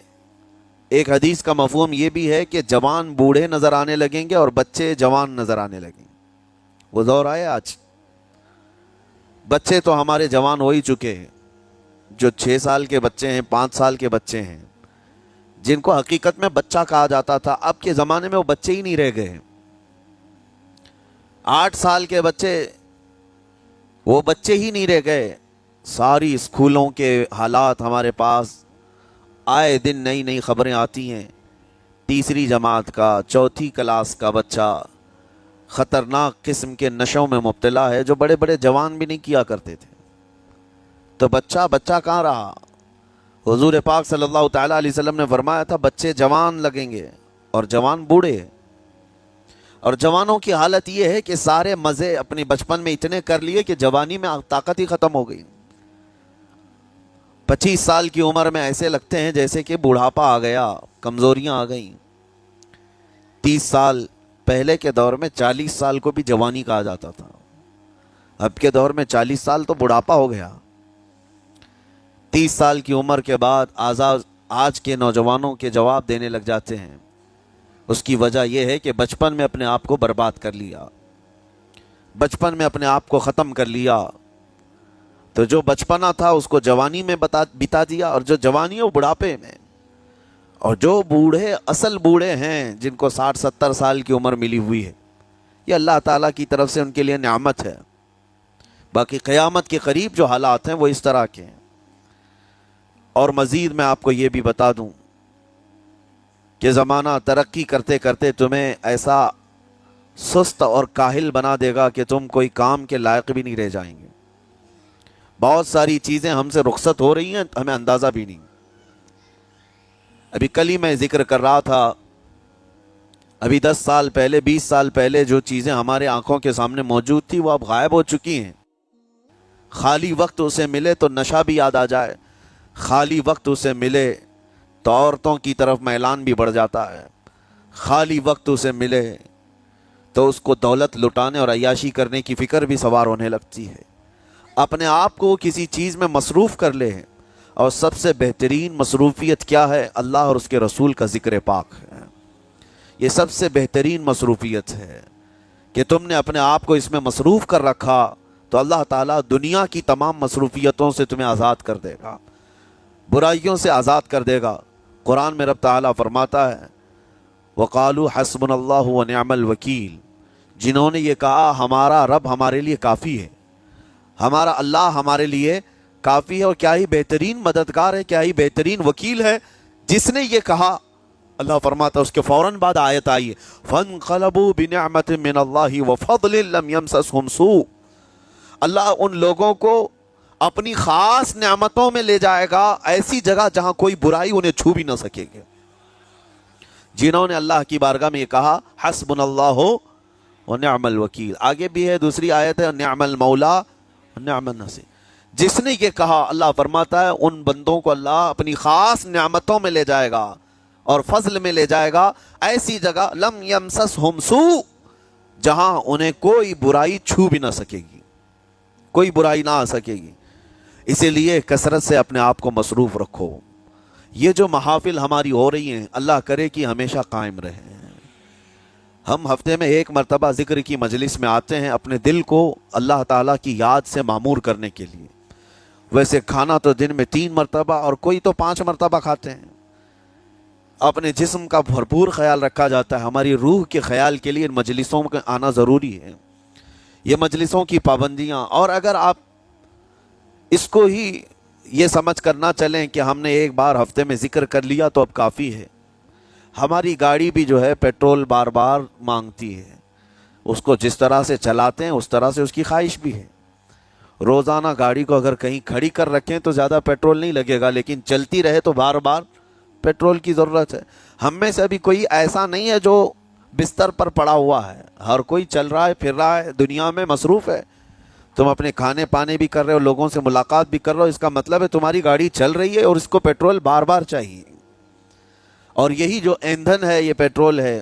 ایک حدیث کا مفہوم یہ بھی ہے کہ جوان بوڑھے نظر آنے لگیں گے اور بچے جوان نظر آنے لگیں گے۔ وہ دور آئے آج، بچے تو ہمارے جوان ہو ہی چکے ہیں، جو 6 سال کے بچے ہیں، 5 سال کے بچے ہیں، جن کو حقیقت میں بچہ کہا جاتا تھا، اب کے زمانے میں وہ بچے ہی نہیں رہ گئے۔ 8 سال کے بچے وہ بچے ہی نہیں رہ گئے۔ ساری اسکولوں کے حالات ہمارے پاس آئے دن نئی نئی خبریں آتی ہیں، 3ری جماعت کا، 4تھی کلاس کا بچہ خطرناک قسم کے نشوں میں مبتلا ہے جو بڑے بڑے جوان بھی نہیں کیا کرتے تھے۔ تو بچہ کہاں رہا؟ حضور پاک صلی اللہ تعالیٰ علیہ وسلم نے فرمایا تھا بچے جوان لگیں گے اور جوان بوڑھے، اور جوانوں کی حالت یہ ہے کہ سارے مزے اپنے بچپن میں اتنے کر لیے کہ جوانی میں طاقت ہی ختم ہو گئی۔ 25 سال کی عمر میں ایسے لگتے ہیں جیسے کہ بڑھاپا آ گیا، کمزوریاں آ گئیں۔ 30 سال پہلے کے دور میں 40 سال کو بھی جوانی کہا جاتا تھا، اب کے دور میں 40 سال تو بڑھاپا ہو گیا۔ 30 سال کی عمر کے بعد آج کے نوجوانوں کے جواب دینے لگ جاتے ہیں۔ اس کی وجہ یہ ہے کہ بچپن میں اپنے آپ کو برباد کر لیا، بچپن میں اپنے آپ کو ختم کر لیا، تو جو بچپنا تھا اس کو جوانی میں بتا دیا، اور جو جوانی ہے وہ بڑھاپے میں، اور جو بوڑھے اصل بوڑھے ہیں جن کو 60-70 سال کی عمر ملی ہوئی ہے، یہ اللہ تعالیٰ کی طرف سے ان کے لیے نعمت ہے۔ باقی قیامت کے قریب جو حالات ہیں وہ اس طرح کے ہیں۔ اور مزید میں آپ کو یہ بھی بتا دوں کہ زمانہ ترقی کرتے کرتے تمہیں ایسا سست اور کاہل بنا دے گا کہ تم کوئی کام کے لائق بھی نہیں رہ جائیں گے۔ بہت ساری چیزیں ہم سے رخصت ہو رہی ہیں، ہمیں اندازہ بھی نہیں۔ ابھی کل ہی میں ذکر کر رہا تھا، ابھی 10 سال پہلے، 20 سال پہلے جو چیزیں ہمارے آنکھوں کے سامنے موجود تھی وہ اب غائب ہو چکی ہیں۔ خالی وقت اسے ملے تو نشہ بھی یاد آ جائے، خالی وقت اسے ملے تو عورتوں کی طرف میلان بھی بڑھ جاتا ہے، خالی وقت اسے ملے تو اس کو دولت لٹانے اور عیاشی کرنے کی فکر بھی سوار ہونے لگتی ہے۔ اپنے آپ کو کسی چیز میں مصروف کر لے، اور سب سے بہترین مصروفیت کیا ہے؟ اللہ اور اس کے رسول کا ذکر پاک ہے۔ یہ سب سے بہترین مصروفیت ہے کہ تم نے اپنے آپ کو اس میں مصروف کر رکھا تو اللہ تعالیٰ دنیا کی تمام مصروفیتوں سے تمہیں آزاد کر دے گا، برائیوں سے آزاد کر دے گا۔ قرآن میں رب تعالیٰ فرماتا ہے وَقَالُوا حَسْبُنَا اللَّهُ وَنِعْمَ الْوَكِيلُ، جنہوں نے یہ کہا ہمارا رب ہمارے لیے کافی ہے، ہمارا اللہ ہمارے لیے کافی ہے، اور کیا ہی بہترین مددگار ہے، کیا ہی بہترین وکیل ہے جس نے یہ کہا۔ اللہ فرماتا اس کے فوراً بعد آیت آئی ہے فَانْقَلَبُوا بِنِعْمَةٍ مِّنَ اللَّهِ وَفَضْلٍ لَمْ يَمْسَسْهُمْ سُوءٌ، اللہ ان لوگوں کو اپنی خاص نعمتوں میں لے جائے گا، ایسی جگہ جہاں کوئی برائی انہیں چھو بھی نہ سکے گے۔ جنہوں نے اللہ کی بارگاہ میں یہ کہا حسبنا اللہ ونعم الوکیل، آگے بھی ہے دوسری آیت ہے نعم المولا ونعم النصیر، جس نے یہ کہا اللہ فرماتا ہے ان بندوں کو اللہ اپنی خاص نعمتوں میں لے جائے گا اور فضل میں لے جائے گا، ایسی جگہ لم یمسسہم سوء، جہاں انہیں کوئی برائی چھو بھی نہ سکے گی، کوئی برائی نہ آ سکے گی۔ اسی لیے کثرت سے اپنے آپ کو مصروف رکھو۔ یہ جو محافل ہماری ہو رہی ہیں اللہ کرے کہ ہمیشہ قائم رہیں۔ ہم ہفتے میں ایک مرتبہ ذکر کی مجلس میں آتے ہیں اپنے دل کو اللہ تعالیٰ کی یاد سے معمور کرنے کے لیے، ویسے کھانا تو دن میں 3 مرتبہ اور کوئی تو 5 مرتبہ کھاتے ہیں۔ اپنے جسم کا بھرپور خیال رکھا جاتا ہے، ہماری روح کے خیال کے لیے مجلسوں میں آنا ضروری ہے۔ یہ مجلسوں کی پابندیاں، اور اگر آپ اس کو ہی یہ سمجھ کر نہ چلیں کہ ہم نے ایک بار ہفتے میں ذکر کر لیا تو اب کافی ہے۔ ہماری گاڑی بھی جو ہے پیٹرول بار بار مانگتی ہے، اس کو جس طرح سے چلاتے ہیں اس طرح سے اس کی خواہش بھی ہے۔ روزانہ گاڑی کو اگر کہیں کھڑی کر رکھیں تو زیادہ پیٹرول نہیں لگے گا، لیکن چلتی رہے تو بار بار پیٹرول کی ضرورت ہے۔ ہم میں سے ابھی کوئی ایسا نہیں ہے جو بستر پر پڑا ہوا ہے، ہر کوئی چل رہا ہے، پھر رہا ہے، دنیا میں مصروف ہے۔ تم اپنے کھانے پانے بھی کر رہے ہو، لوگوں سے ملاقات بھی کر رہے ہو، اس کا مطلب ہے تمہاری گاڑی چل رہی ہے اور اس کو پیٹرول بار بار چاہیے۔ اور یہی جو ایندھن ہے، یہ پیٹرول ہے،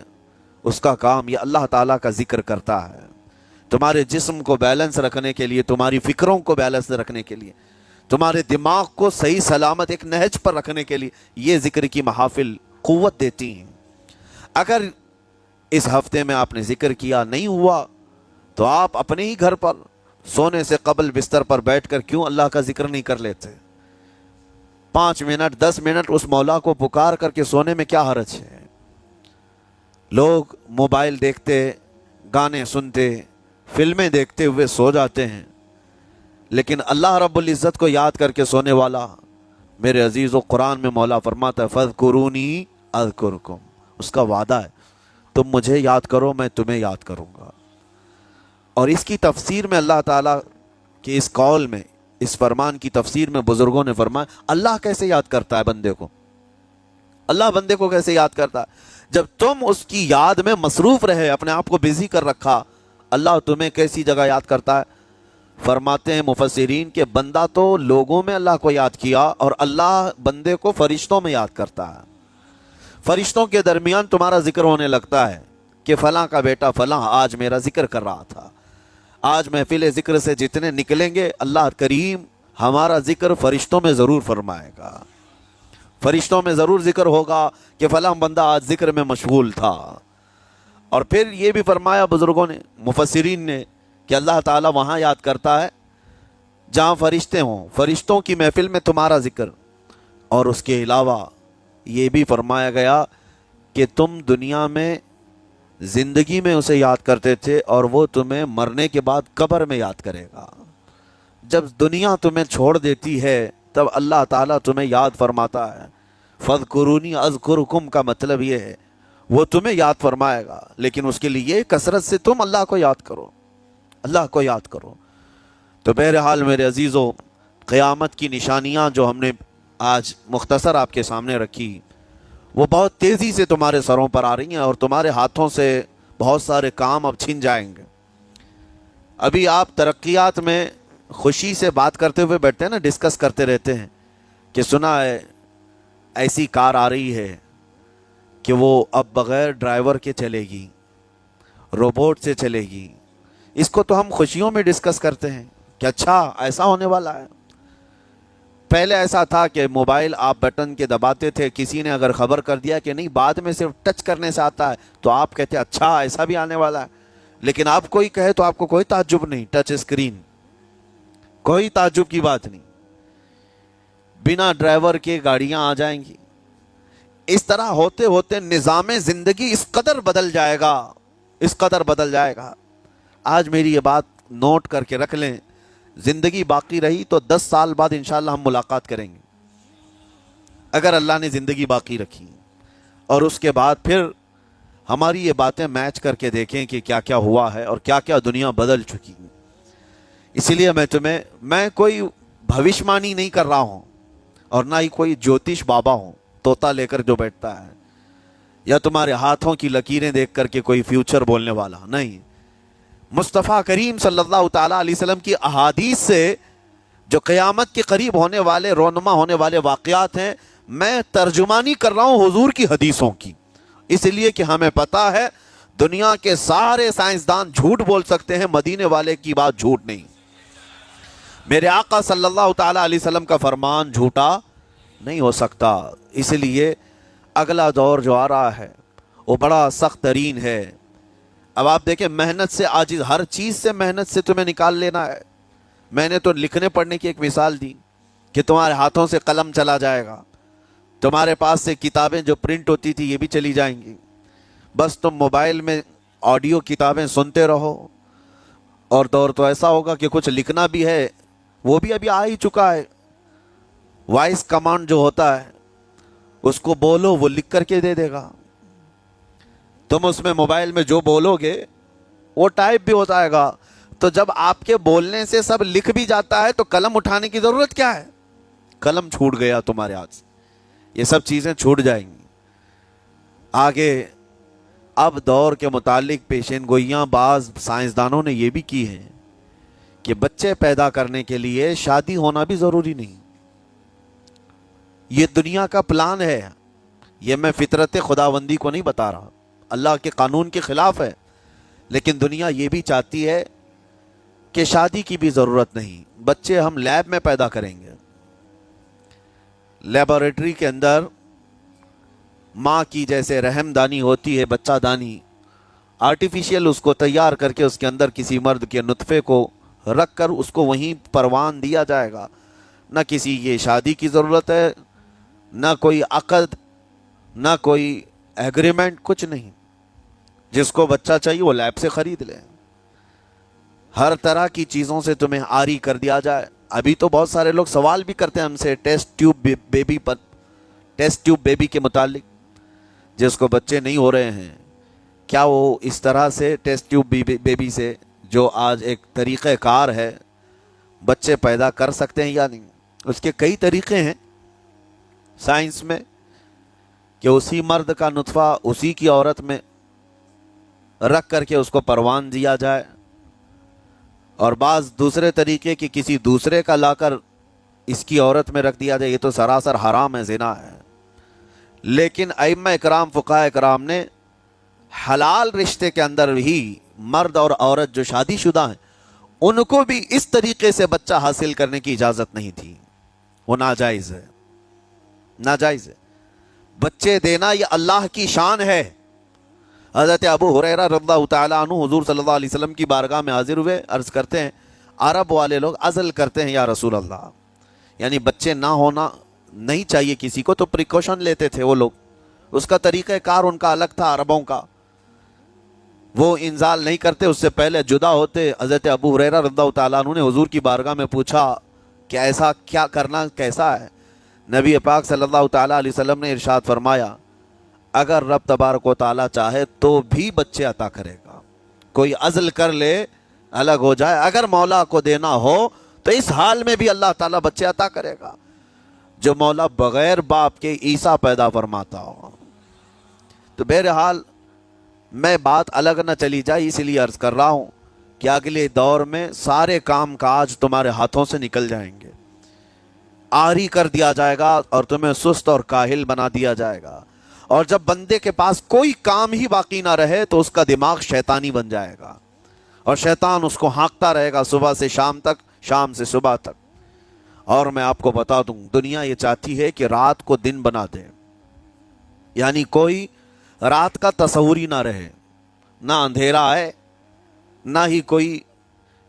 اس کا کام یہ اللہ تعالیٰ کا ذکر کرتا ہے، تمہارے جسم کو بیلنس رکھنے کے لیے، تمہاری فکروں کو بیلنس رکھنے کے لیے، تمہارے دماغ کو صحیح سلامت ایک نہج پر رکھنے کے لیے یہ ذکر کی محافل قوت دیتی ہیں۔ اگر اس ہفتے میں آپ نے ذکر کیا نہیں ہوا تو آپ اپنے ہی گھر پر سونے سے قبل بستر پر بیٹھ کر کیوں اللہ کا ذکر نہیں کر لیتے؟ 5 منٹ 10 منٹ اس مولا کو پکار کر کے سونے میں کیا حرج ہے؟ لوگ موبائل دیکھتے، گانے سنتے، فلمیں دیکھتے ہوئے سو جاتے ہیں، لیکن اللہ رب العزت کو یاد کر کے سونے والا، میرے عزیز و قرآن میں مولا فرماتا ہے فَاذْكُرُونِي أَذْكُرْكُمْ، اس کا وعدہ ہے تم مجھے یاد کرو میں تمہیں یاد کروں گا۔ اور اس کی تفسیر میں اللہ تعالیٰ کے اس قول میں، اس فرمان کی تفسیر میں بزرگوں نے فرمایا اللہ کیسے یاد کرتا ہے بندے کو؟ اللہ بندے کو کیسے یاد کرتا ہے؟ جب تم اس کی یاد میں مصروف رہے، اپنے آپ کو بزی کر رکھا، اللہ تمہیں کیسی جگہ یاد کرتا ہے؟ فرماتے ہیں مفسرین کہ بندہ تو لوگوں میں اللہ کو یاد کیا، اور اللہ بندے کو فرشتوں میں یاد کرتا ہے۔ فرشتوں کے درمیان تمہارا ذکر ہونے لگتا ہے کہ فلاں کا بیٹا فلاں آج میرا ذکر کر رہا تھا۔ آج محفل ذکر سے جتنے نکلیں گے اللہ کریم ہمارا ذکر فرشتوں میں ضرور فرمائے گا، فرشتوں میں ضرور ذکر ہوگا کہ فلاں بندہ آج ذکر میں مشغول تھا۔ اور پھر یہ بھی فرمایا بزرگوں نے، مفسرین نے، کہ اللہ تعالیٰ وہاں یاد کرتا ہے جہاں فرشتے ہوں، فرشتوں کی محفل میں تمہارا ذکر۔ اور اس کے علاوہ یہ بھی فرمایا گیا کہ تم دنیا میں زندگی میں اسے یاد کرتے تھے اور وہ تمہیں مرنے کے بعد قبر میں یاد کرے گا۔ جب دنیا تمہیں چھوڑ دیتی ہے تب اللہ تعالیٰ تمہیں یاد فرماتا ہے۔ فَاذْكُرُونِي أَذْكُرْكُمْ کا مطلب یہ ہے وہ تمہیں یاد فرمائے گا، لیکن اس کے لیے کثرت سے تم اللہ کو یاد کرو، اللہ کو یاد کرو۔ تو بہرحال میرے عزیزو، قیامت کی نشانیاں جو ہم نے آج مختصر آپ کے سامنے رکھی، وہ بہت تیزی سے تمہارے سروں پر آ رہی ہیں، اور تمہارے ہاتھوں سے بہت سارے کام اب چھن جائیں گے۔ ابھی آپ ترقیات میں خوشی سے بات کرتے ہوئے بیٹھتے ہیں نا، ڈسکس کرتے رہتے ہیں کہ سنا ہے ایسی کار آ رہی ہے کہ وہ اب بغیر ڈرائیور کے چلے گی، روبوٹ سے چلے گی۔ اس کو تو ہم خوشیوں میں ڈسکس کرتے ہیں کہ اچھا ایسا ہونے والا ہے۔ پہلے ایسا تھا کہ موبائل آپ بٹن کے دباتے تھے، کسی نے اگر خبر کر دیا کہ نہیں بعد میں صرف ٹچ کرنے سے آتا ہے تو آپ کہتے اچھا ایسا بھی آنے والا ہے۔ لیکن آپ کوئی کہے تو آپ کو کوئی تعجب نہیں، ٹچ اسکرین، کوئی تعجب کی بات نہیں، بنا ڈرائیور کے گاڑیاں آ جائیں گی۔ اس طرح ہوتے ہوتے نظام زندگی اس قدر بدل جائے گا، اس قدر بدل جائے گا۔ آج میری یہ بات نوٹ کر کے رکھ لیں، زندگی باقی رہی تو 10 سال بعد انشاءاللہ ہم ملاقات کریں گے، اگر اللہ نے زندگی باقی رکھی، اور اس کے بعد پھر ہماری یہ باتیں میچ کر کے دیکھیں کہ کیا کیا ہوا ہے اور کیا کیا دنیا بدل چکی ہے۔ اسی لیے میں کوئی بھوشمانی نہیں کر رہا ہوں، اور نہ ہی کوئی جوتش بابا ہوں طوطا لے کر جو بیٹھتا ہے، یا تمہارے ہاتھوں کی لکیریں دیکھ کر کے کوئی فیوچر بولنے والا نہیں۔ مصطفیٰ کریم صلی اللہ تعالیٰ علیہ وسلم کی احادیث سے جو قیامت کے قریب ہونے والے رونما ہونے والے واقعات ہیں، میں ترجمانی کر رہا ہوں حضور کی حدیثوں کی، اس لیے کہ ہمیں پتا ہے دنیا کے سارے سائنسدان جھوٹ بول سکتے ہیں، مدینے والے کی بات جھوٹ نہیں۔ میرے آقا صلی اللہ تعالیٰ علیہ وسلم کا فرمان جھوٹا نہیں ہو سکتا۔ اس لیے اگلا دور جو آ رہا ہے وہ بڑا سخت ترین ہے۔ اب آپ دیکھیں، محنت سے عاجز، ہر چیز سے محنت سے تمہیں نکال لینا ہے۔ میں نے تو لکھنے پڑھنے کی ایک مثال دی کہ تمہارے ہاتھوں سے قلم چلا جائے گا، تمہارے پاس سے کتابیں جو پرنٹ ہوتی تھی یہ بھی چلی جائیں گی، بس تم موبائل میں آڈیو کتابیں سنتے رہو۔ اور دور تو ایسا ہوگا کہ کچھ لکھنا بھی ہے، وہ بھی ابھی آ ہی چکا ہے، وائس کمانڈ جو ہوتا ہے اس کو بولو وہ لکھ کر کے دے دے گا۔ تم اس میں موبائل میں جو بولو گے وہ ٹائپ بھی ہو جائے گا۔ تو جب آپ کے بولنے سے سب لکھ بھی جاتا ہے تو قلم اٹھانے کی ضرورت کیا ہے؟ قلم چھوٹ گیا تمہارے ہاتھ سے، یہ سب چیزیں چھوٹ جائیں گی آگے۔ اب دور کے متعلق پیشین گوئیاں بعض سائنسدانوں نے یہ بھی کی ہیں کہ بچے پیدا کرنے کے لیے شادی ہونا بھی ضروری نہیں۔ یہ دنیا کا پلان ہے، یہ میں فطرت خداوندی کو نہیں بتا رہا، اللہ کے قانون کے خلاف ہے، لیکن دنیا یہ بھی چاہتی ہے کہ شادی کی بھی ضرورت نہیں، بچے ہم لیب میں پیدا کریں گے۔ لیبارٹری کے اندر ماں کی جیسے رحم دانی ہوتی ہے، بچہ دانی، آرٹیفیشیل اس کو تیار کر کے اس کے اندر کسی مرد کے نطفے کو رکھ کر اس کو وہیں پروان دیا جائے گا۔ نہ کسی یہ شادی کی ضرورت ہے، نہ کوئی عقد، نہ کوئی ایگریمنٹ، کچھ نہیں۔ جس کو بچہ چاہیے وہ لیب سے خرید لے۔ ہر طرح کی چیزوں سے تمہیں آری کر دیا جائے۔ ابھی تو بہت سارے لوگ سوال بھی کرتے ہیں ہم سے ٹیسٹ ٹیوب بیبی کے متعلق، جس کو بچے نہیں ہو رہے ہیں، کیا وہ اس طرح سے ٹیسٹ ٹیوب بیبی سے، جو آج ایک طریقہ کار ہے، بچے پیدا کر سکتے ہیں یا نہیں؟ اس کے کئی طریقے ہیں سائنس میں، کہ اسی مرد کا نطفہ اسی کی عورت میں رکھ کر کے اس کو پروان دیا جائے، اور بعض دوسرے طریقے کہ کسی دوسرے کا لا کر اس کی عورت میں رکھ دیا جائے۔ یہ تو سراسر حرام ہے، زنا ہے۔ لیکن ائمہ اکرام، فقہاء اکرام نے حلال رشتے کے اندر ہی مرد اور عورت جو شادی شدہ ہیں ان کو بھی اس طریقے سے بچہ حاصل کرنے کی اجازت نہیں تھی، وہ ناجائز ہے، ناجائز ہے۔ بچے دینا یہ اللہ کی شان ہے۔ حضرت ابو ہریرہ رضی اللہ تعالیٰ عنہ حضور صلی اللہ علیہ وسلم کی بارگاہ میں حاضر ہوئے، عرض کرتے ہیں عرب والے لوگ عزل کرتے ہیں یا رسول اللہ، یعنی بچے نہ ہونا نہیں چاہیے کسی کو، تو پریکاشن لیتے تھے وہ لوگ، اس کا طریقہ کار ان کا الگ تھا عربوں کا، وہ انزال نہیں کرتے، اس سے پہلے جدا ہوتے۔ حضرت ابو ہریرہ رضی اللہ تعالیٰ عنہ نے حضور کی بارگاہ میں پوچھا کہ ایسا کیا کرنا کیسا ہے؟ نبی پاک صلی اللہ تعالیٰ علیہ وسلم نے ارشاد فرمایا اگر رب تبارک و تعالیٰ چاہے تو بھی بچے عطا کرے گا، کوئی عزل کر لے الگ ہو جائے، اگر مولا کو دینا ہو تو اس حال میں بھی اللہ تعالیٰ بچے عطا کرے گا۔ جو مولا بغیر باپ کے عیسیٰ پیدا فرماتا ہو۔ تو بہرحال میں بات الگ نہ چلی جائے، اس لیے عرض کر رہا ہوں کہ اگلے دور میں سارے کام کاج تمہارے ہاتھوں سے نکل جائیں گے، آری کر دیا جائے گا اور تمہیں سست اور کاہل بنا دیا جائے گا، اور جب بندے کے پاس کوئی کام ہی باقی نہ رہے تو اس کا دماغ شیطانی بن جائے گا، اور شیطان اس کو ہانکتا رہے گا صبح سے شام تک، شام سے صبح تک۔ اور میں آپ کو بتا دوں دنیا یہ چاہتی ہے کہ رات کو دن بنا دے، یعنی کوئی رات کا تصور ہی نہ رہے، نہ اندھیرا ہے نہ ہی کوئی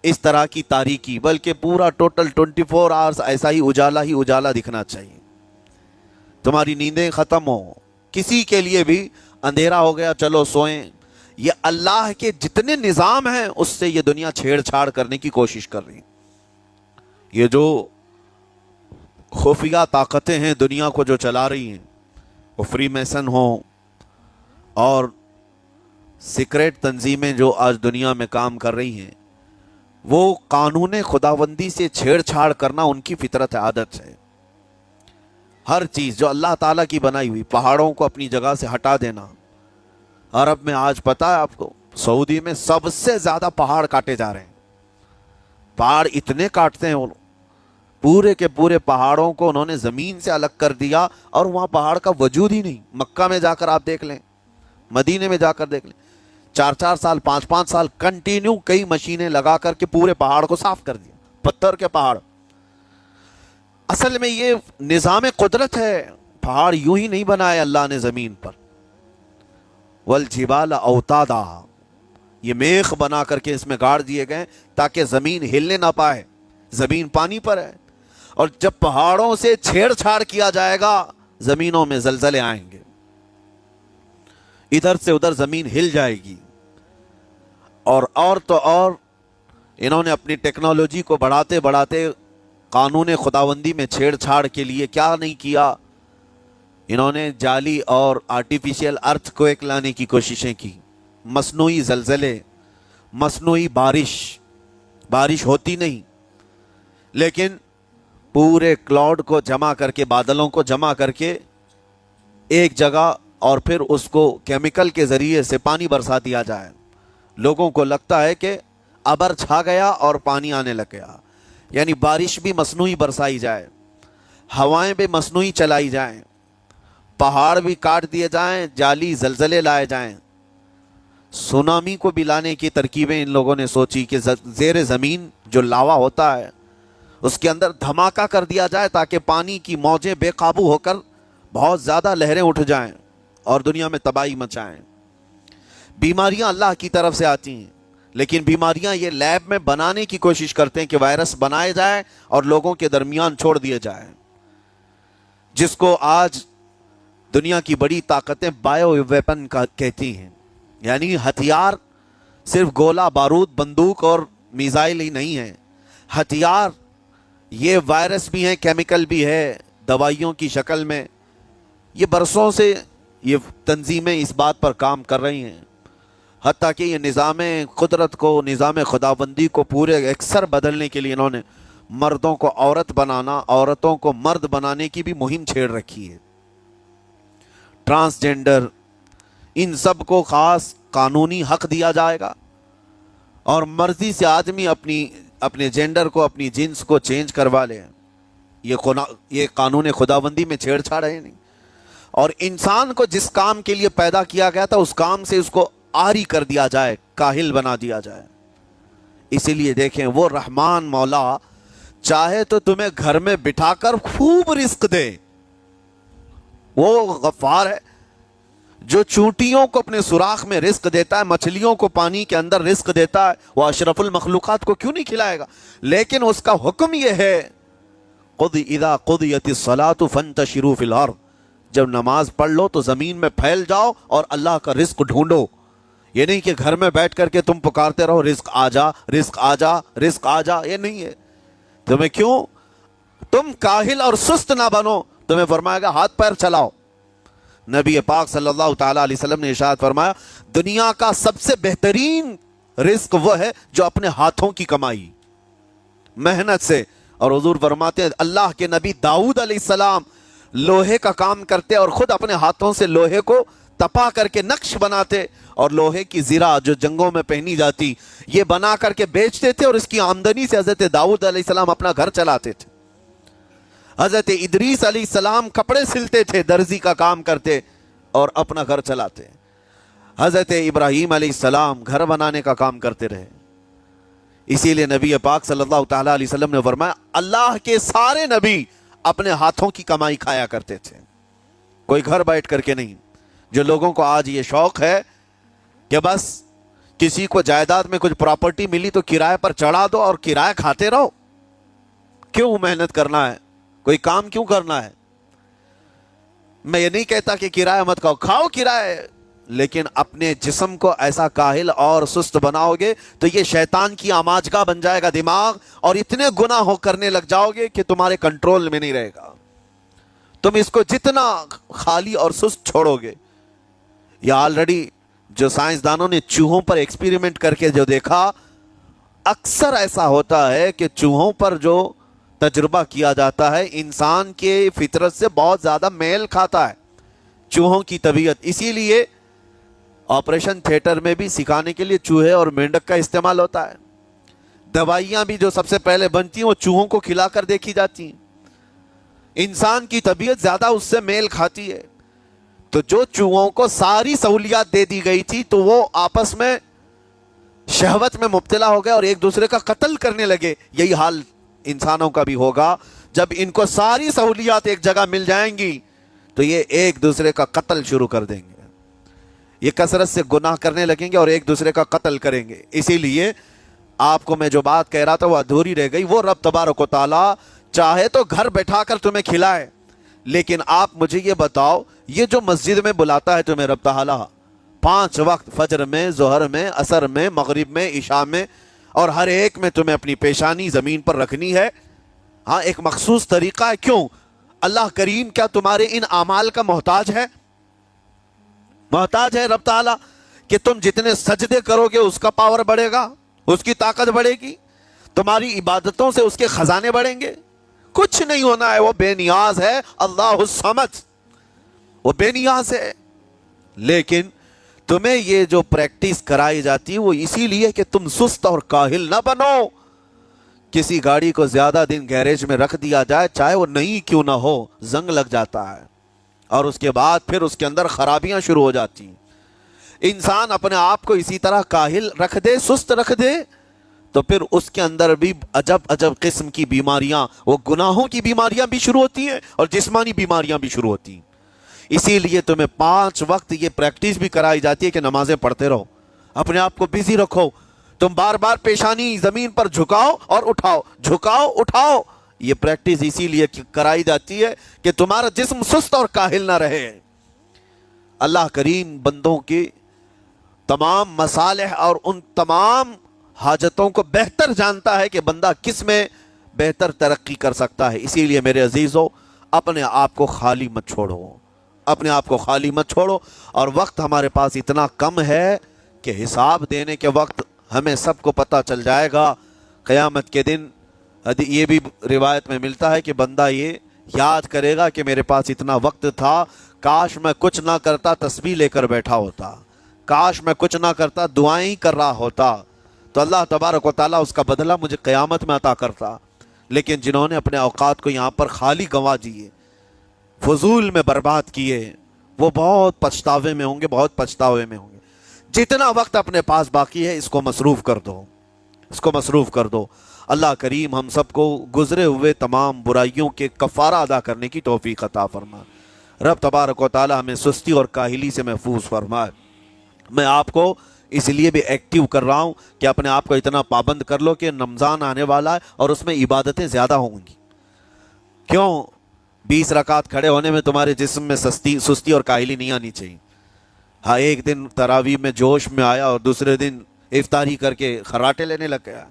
اس طرح کی تاریکی، بلکہ پورا ٹوٹل 24 آورز ایسا ہی اجالا دکھنا چاہیے۔ تمہاری نیندیں ختم ہو، کسی کے لیے بھی اندھیرا ہو گیا چلو سوئیں، یہ اللہ کے جتنے نظام ہیں اس سے یہ دنیا چھیڑ چھاڑ کرنے کی کوشش کر رہی ہے۔ یہ جو خفیہ طاقتیں ہیں دنیا کو جو چلا رہی ہیں، وہ فری میسن ہوں اور سیکریٹ تنظیمیں جو آج دنیا میں کام کر رہی ہیں، وہ قانون خداوندی سے چھیڑ چھاڑ کرنا ان کی فطرت عادت ہے۔ ہر چیز جو اللہ تعالیٰ کی بنائی ہوئی، پہاڑوں کو اپنی جگہ سے ہٹا دینا۔ عرب میں آج پتہ ہے آپ کو، سعودی میں سب سے زیادہ پہاڑ کاٹے جا رہے ہیں۔ پہاڑ اتنے کاٹتے ہیں وہ لوگ، پورے کے پورے پہاڑوں کو انہوں نے زمین سے الگ کر دیا، اور وہاں پہاڑ کا وجود ہی نہیں۔ مکہ میں جا کر آپ دیکھ لیں، مدینے میں جا کر دیکھ لیں، 4 سال 5 سال کنٹینیو کئی مشینیں لگا کر کے پورے پہاڑ کو صاف کر دیا، پتھر کے پہاڑ۔ اصل میں یہ نظام قدرت ہے، پہاڑ یوں ہی نہیں بنائے اللہ نے زمین پر۔ والجبال اوتادا، یہ میخ بنا کر کے اس میں گاڑ دیے گئے تاکہ زمین ہلنے نہ پائے۔ زمین پانی پر ہے، اور جب پہاڑوں سے چھیڑ چھاڑ کیا جائے گا زمینوں میں زلزلے آئیں گے، ادھر سے ادھر زمین ہل جائے گی۔ اور تو اور انہوں نے اپنی ٹیکنالوجی کو بڑھاتے بڑھاتے قانون خداوندی میں چھیڑ چھاڑ کے لیے کیا نہیں کیا، انہوں نے جعلی اور آرٹیفیشل ارتھ کویک لانے کی کوششیں کی، مصنوعی زلزلے، مصنوعی بارش ہوتی نہیں، لیکن پورے کلاؤڈ کو جمع کر کے، بادلوں کو جمع کر کے ایک جگہ، اور پھر اس کو کیمیکل کے ذریعے سے پانی برسا دیا جائے۔ لوگوں کو لگتا ہے کہ ابر چھا گیا اور پانی آنے لگ گیا، یعنی بارش بھی مصنوعی برسائی جائے، ہوائیں بھی مصنوعی چلائی جائیں، پہاڑ بھی کاٹ دیے جائیں، جعلی زلزلے لائے جائیں۔ سونامی کو بھی لانے کی ترکیبیں ان لوگوں نے سوچی کہ زیر زمین جو لاوا ہوتا ہے اس کے اندر دھماکہ کر دیا جائے تاکہ پانی کی موجیں بے قابو ہو کر بہت زیادہ لہریں اٹھ جائیں اور دنیا میں تباہی مچائیں۔ بیماریاں اللہ کی طرف سے آتی ہیں، لیکن بیماریاں یہ لیب میں بنانے کی کوشش کرتے ہیں کہ وائرس بنائے جائیں اور لوگوں کے درمیان چھوڑ دیے جائیں، جس کو آج دنیا کی بڑی طاقتیں بایو ویپن کا کہتی ہیں۔ یعنی ہتھیار صرف گولہ بارود، بندوق اور میزائل ہی نہیں ہیں، ہتھیار یہ وائرس بھی ہیں، کیمیکل بھی ہے، دوائیوں کی شکل میں۔ یہ برسوں سے یہ تنظیمیں اس بات پر کام کر رہی ہیں، حتیٰ کہ یہ نظام قدرت کو، نظام خداوندی کو پورے اکثر بدلنے کے لیے انہوں نے مردوں کو عورت بنانا، عورتوں کو مرد بنانے کی بھی مہم چھیڑ رکھی ہے۔ ٹرانسجینڈر، ان سب کو خاص قانونی حق دیا جائے گا، اور مرضی سے آدمی اپنے جینڈر کو، اپنی جنس کو چینج کروا لے۔ یہ قانون خداوندی میں چھیڑ چھاڑ ہے نہیں، اور انسان کو جس کام کے لیے پیدا کیا گیا تھا اس کام سے اس کو عاری کر دیا جائے، کاہل بنا دیا جائے۔ اسی لیے دیکھیں، وہ رحمان مولا چاہے تو تمہیں گھر میں بٹھا کر خوب رزق دے، وہ غفار ہے جو چونٹیوں کو اپنے سوراخ میں رزق دیتا ہے، مچھلیوں کو پانی کے اندر رزق دیتا ہے، وہ اشرف المخلوقات کو کیوں نہیں کھلائے گا؟ لیکن اس کا حکم یہ ہے، اذا قضیت الصلاۃ فانتشروا فی الارض، جب نماز پڑھ لو تو زمین میں پھیل جاؤ اور اللہ کا رزق ڈھونڈو۔ یہ نہیں کہ گھر میں بیٹھ کر کے تم پکارتے رہو رزق آ جا، رزق آ جا، رزق آ جا، یہ نہیں ہے۔ تمہیں کیوں؟ تم کاہل اور سست نہ بنو، تمہیں فرمائے گا ہاتھ پیر چلاؤ۔ نبی پاک صلی اللہ تعالی علیہ وسلم نے ارشاد فرمایا، دنیا کا سب سے بہترین رزق وہ ہے جو اپنے ہاتھوں کی کمائی، محنت سے۔ اور حضور فرماتے ہیں اللہ کے نبی داؤد علیہ السلام لوہے کا کام کرتے اور خود اپنے ہاتھوں سے لوہے کو تپا کر کے نقش بناتے، اور لوہے کی زرہ جو جنگوں میں پہنی جاتی یہ بنا کر کے بیچتے تھے، اور اس کی آمدنی سے حضرت داؤد علیہ السلام اپنا گھر چلاتے تھے۔ حضرت ادریس علیہ السلام کپڑے سلتے تھے، درزی کا کام کرتے اور اپنا گھر چلاتے۔ حضرت ابراہیم علیہ السلام گھر بنانے کا کام کرتے رہے۔ اسی لیے نبی پاک صلی اللہ تعالی علیہ وسلم نے فرمایا اللہ کے سارے نبی اپنے ہاتھوں کی کمائی کھایا کرتے تھے، کوئی گھر بیٹھ کر کے نہیں۔ جو لوگوں کو آج یہ شوق ہے کہ بس کسی کو جائیداد میں کچھ پراپرٹی ملی تو کرائے پر چڑھا دو اور کرایہ کھاتے رہو، کیوں محنت کرنا ہے؟ کوئی کام کیوں کرنا ہے؟ میں یہ نہیں کہتا کہ کرایہ مت کھاؤ، کھاؤ کرایہ، لیکن اپنے جسم کو ایسا کاہل اور سست بناؤ گے تو یہ شیطان کی آماجگاہ بن جائے گا دماغ، اور اتنے گناہ کرنے لگ جاؤ گے کہ تمہارے کنٹرول میں نہیں رہے گا۔ تم اس کو جتنا خالی اور سست چھوڑو گے، یا آلریڈی جو سائنسدانوں نے چوہوں پر ایکسپیریمنٹ کر کے جو دیکھا، اکثر ایسا ہوتا ہے کہ چوہوں پر جو تجربہ کیا جاتا ہے انسان کے فطرت سے بہت زیادہ میل کھاتا ہے چوہوں کی طبیعت۔ اسی لیے آپریشن تھیٹر میں بھی سکھانے کے لیے چوہے اور مینڈک کا استعمال ہوتا ہے۔ دوائیاں بھی جو سب سے پہلے بنتی ہیں وہ چوہوں کو کھلا کر دیکھی جاتی ہیں۔ انسان کی طبیعت زیادہ اس سے میل کھاتی ہے، تو جو چوہوں کو ساری سہولیات دے دی گئی تھی تو وہ آپس میں شہوت میں مبتلا ہو گئے اور ایک دوسرے کا قتل کرنے لگے۔ یہی حال انسانوں کا بھی ہوگا، جب ان کو ساری سہولیات ایک جگہ مل جائیں گی تو یہ ایک دوسرے کا قتل شروع کر دیں گے، یہ کثرت سے گناہ کرنے لگیں گے اور ایک دوسرے کا قتل کریں گے۔ اسی لیے آپ کو میں جو بات کہہ رہا تھا وہ ادھوری رہ گئی۔ وہ رب تبارک و تعالی چاہے تو گھر بیٹھا کر تمہیں کھلائے، لیکن آپ مجھے یہ بتاؤ، یہ جو مسجد میں بلاتا ہے تمہیں رب تعالی 5 وقت، فجر میں، ظہر میں، عصر میں، مغرب میں، عشاء میں، اور ہر ایک میں تمہیں اپنی پیشانی زمین پر رکھنی ہے، ہاں ایک مخصوص طریقہ ہے۔ کیوں؟ اللہ کریم کیا تمہارے ان اعمال کا محتاج ہے؟ محتاج ہے رب تعالیٰ کہ تم جتنے سجدے کرو گے اس کا پاور بڑھے گا، اس کی طاقت بڑھے گی، تمہاری عبادتوں سے اس کے خزانے بڑھیں گے؟ کچھ نہیں ہونا ہے، وہ بے نیاز ہے، اللہ الصمد، وہ بے نیاز ہے۔ لیکن تمہیں یہ جو پریکٹس کرائی جاتی ہے وہ اسی لیے کہ تم سست اور کاہل نہ بنو۔ کسی گاڑی کو زیادہ دن گیریج میں رکھ دیا جائے، چاہے وہ نئی کیوں نہ ہو، زنگ لگ جاتا ہے اور اس کے بعد پھر اس کے اندر خرابیاں شروع ہو جاتی ہیں۔ انسان اپنے آپ کو اسی طرح کاہل رکھ دے، سست رکھ دے، تو پھر اس کے اندر بھی عجب عجب قسم کی بیماریاں، وہ گناہوں کی بیماریاں بھی شروع ہوتی ہیں اور جسمانی بیماریاں بھی شروع ہوتی ہیں۔ اسی لیے تمہیں 5 وقت یہ پریکٹس بھی کرائی جاتی ہے کہ نمازیں پڑھتے رہو، اپنے آپ کو بزی رکھو، تم بار بار پیشانی زمین پر جھکاؤ اور اٹھاؤ، جھکاؤ اٹھاؤ۔ یہ پریکٹس اسی لیے کرائی جاتی ہے کہ تمہارا جسم سست اور کاہل نہ رہے۔ اللہ کریم بندوں کی تمام مصالح اور ان تمام حاجتوں کو بہتر جانتا ہے کہ بندہ کس میں بہتر ترقی کر سکتا ہے۔ اسی لیے میرے عزیزو، اپنے آپ کو خالی مت چھوڑو، اپنے آپ کو خالی مت چھوڑو۔ اور وقت ہمارے پاس اتنا کم ہے کہ حساب دینے کے وقت ہمیں سب کو پتہ چل جائے گا قیامت کے دن۔ یہ بھی روایت میں ملتا ہے کہ بندہ یہ یاد کرے گا کہ میرے پاس اتنا وقت تھا، کاش میں کچھ نہ کرتا، تسبیح لے کر بیٹھا ہوتا، کاش میں کچھ نہ کرتا، دعائیں ہی کر رہا ہوتا، تو اللہ تبارک و تعالیٰ اس کا بدلہ مجھے قیامت میں عطا کرتا۔ لیکن جنہوں نے اپنے اوقات کو یہاں پر خالی گنوا دیے، فضول میں برباد کیے، وہ بہت پچھتاوے میں ہوں گے، بہت پچھتاوے میں ہوں گے۔ جتنا وقت اپنے پاس باقی ہے اس کو مصروف کر دو، اس کو مصروف کر دو۔ اللہ کریم ہم سب کو گزرے ہوئے تمام برائیوں کے کفارہ ادا کرنے کی توفیق عطا فرمائے۔ رب تبارک و تعالی ہمیں سستی اور کاہلی سے محفوظ فرمائے۔ میں آپ کو اس لیے بھی ایکٹیو کر رہا ہوں کہ اپنے آپ کو اتنا پابند کر لو کہ رمضان آنے والا ہے اور اس میں عبادتیں زیادہ ہوں گی۔ کیوں؟ 20 رکعت کھڑے ہونے میں تمہارے جسم میں سستی اور کاہلی نہیں آنی چاہیے۔ ہاں، ایک دن تراویح میں جوش میں آیا اور دوسرے دن افطاری کر کے خراٹے لینے لگ گیا،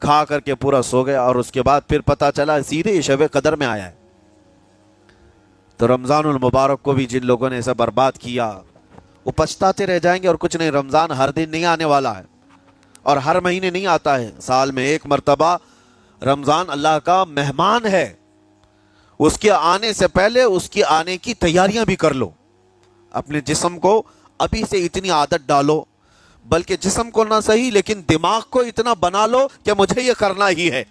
کھا کر کے پورا سو گیا، اور اس کے بعد پھر پتہ چلا سیدھے شب قدر میں آیا ہے۔ تو رمضان المبارک کو بھی جن لوگوں نے ایسا برباد کیا وہ پچھتاتے رہ جائیں گے۔ اور کچھ نہیں، رمضان ہر دن نہیں آنے والا ہے اور ہر مہینے نہیں آتا ہے، سال میں ایک مرتبہ رمضان اللہ کا مہمان ہے۔ اس کے آنے سے پہلے اس کی آنے کی تیاریاں بھی کر لو، اپنے جسم کو ابھی سے اتنی عادت ڈالو، بلکہ جسم کو نہ صحیح لیکن دماغ کو اتنا بنا لو کہ مجھے یہ کرنا ہی ہے۔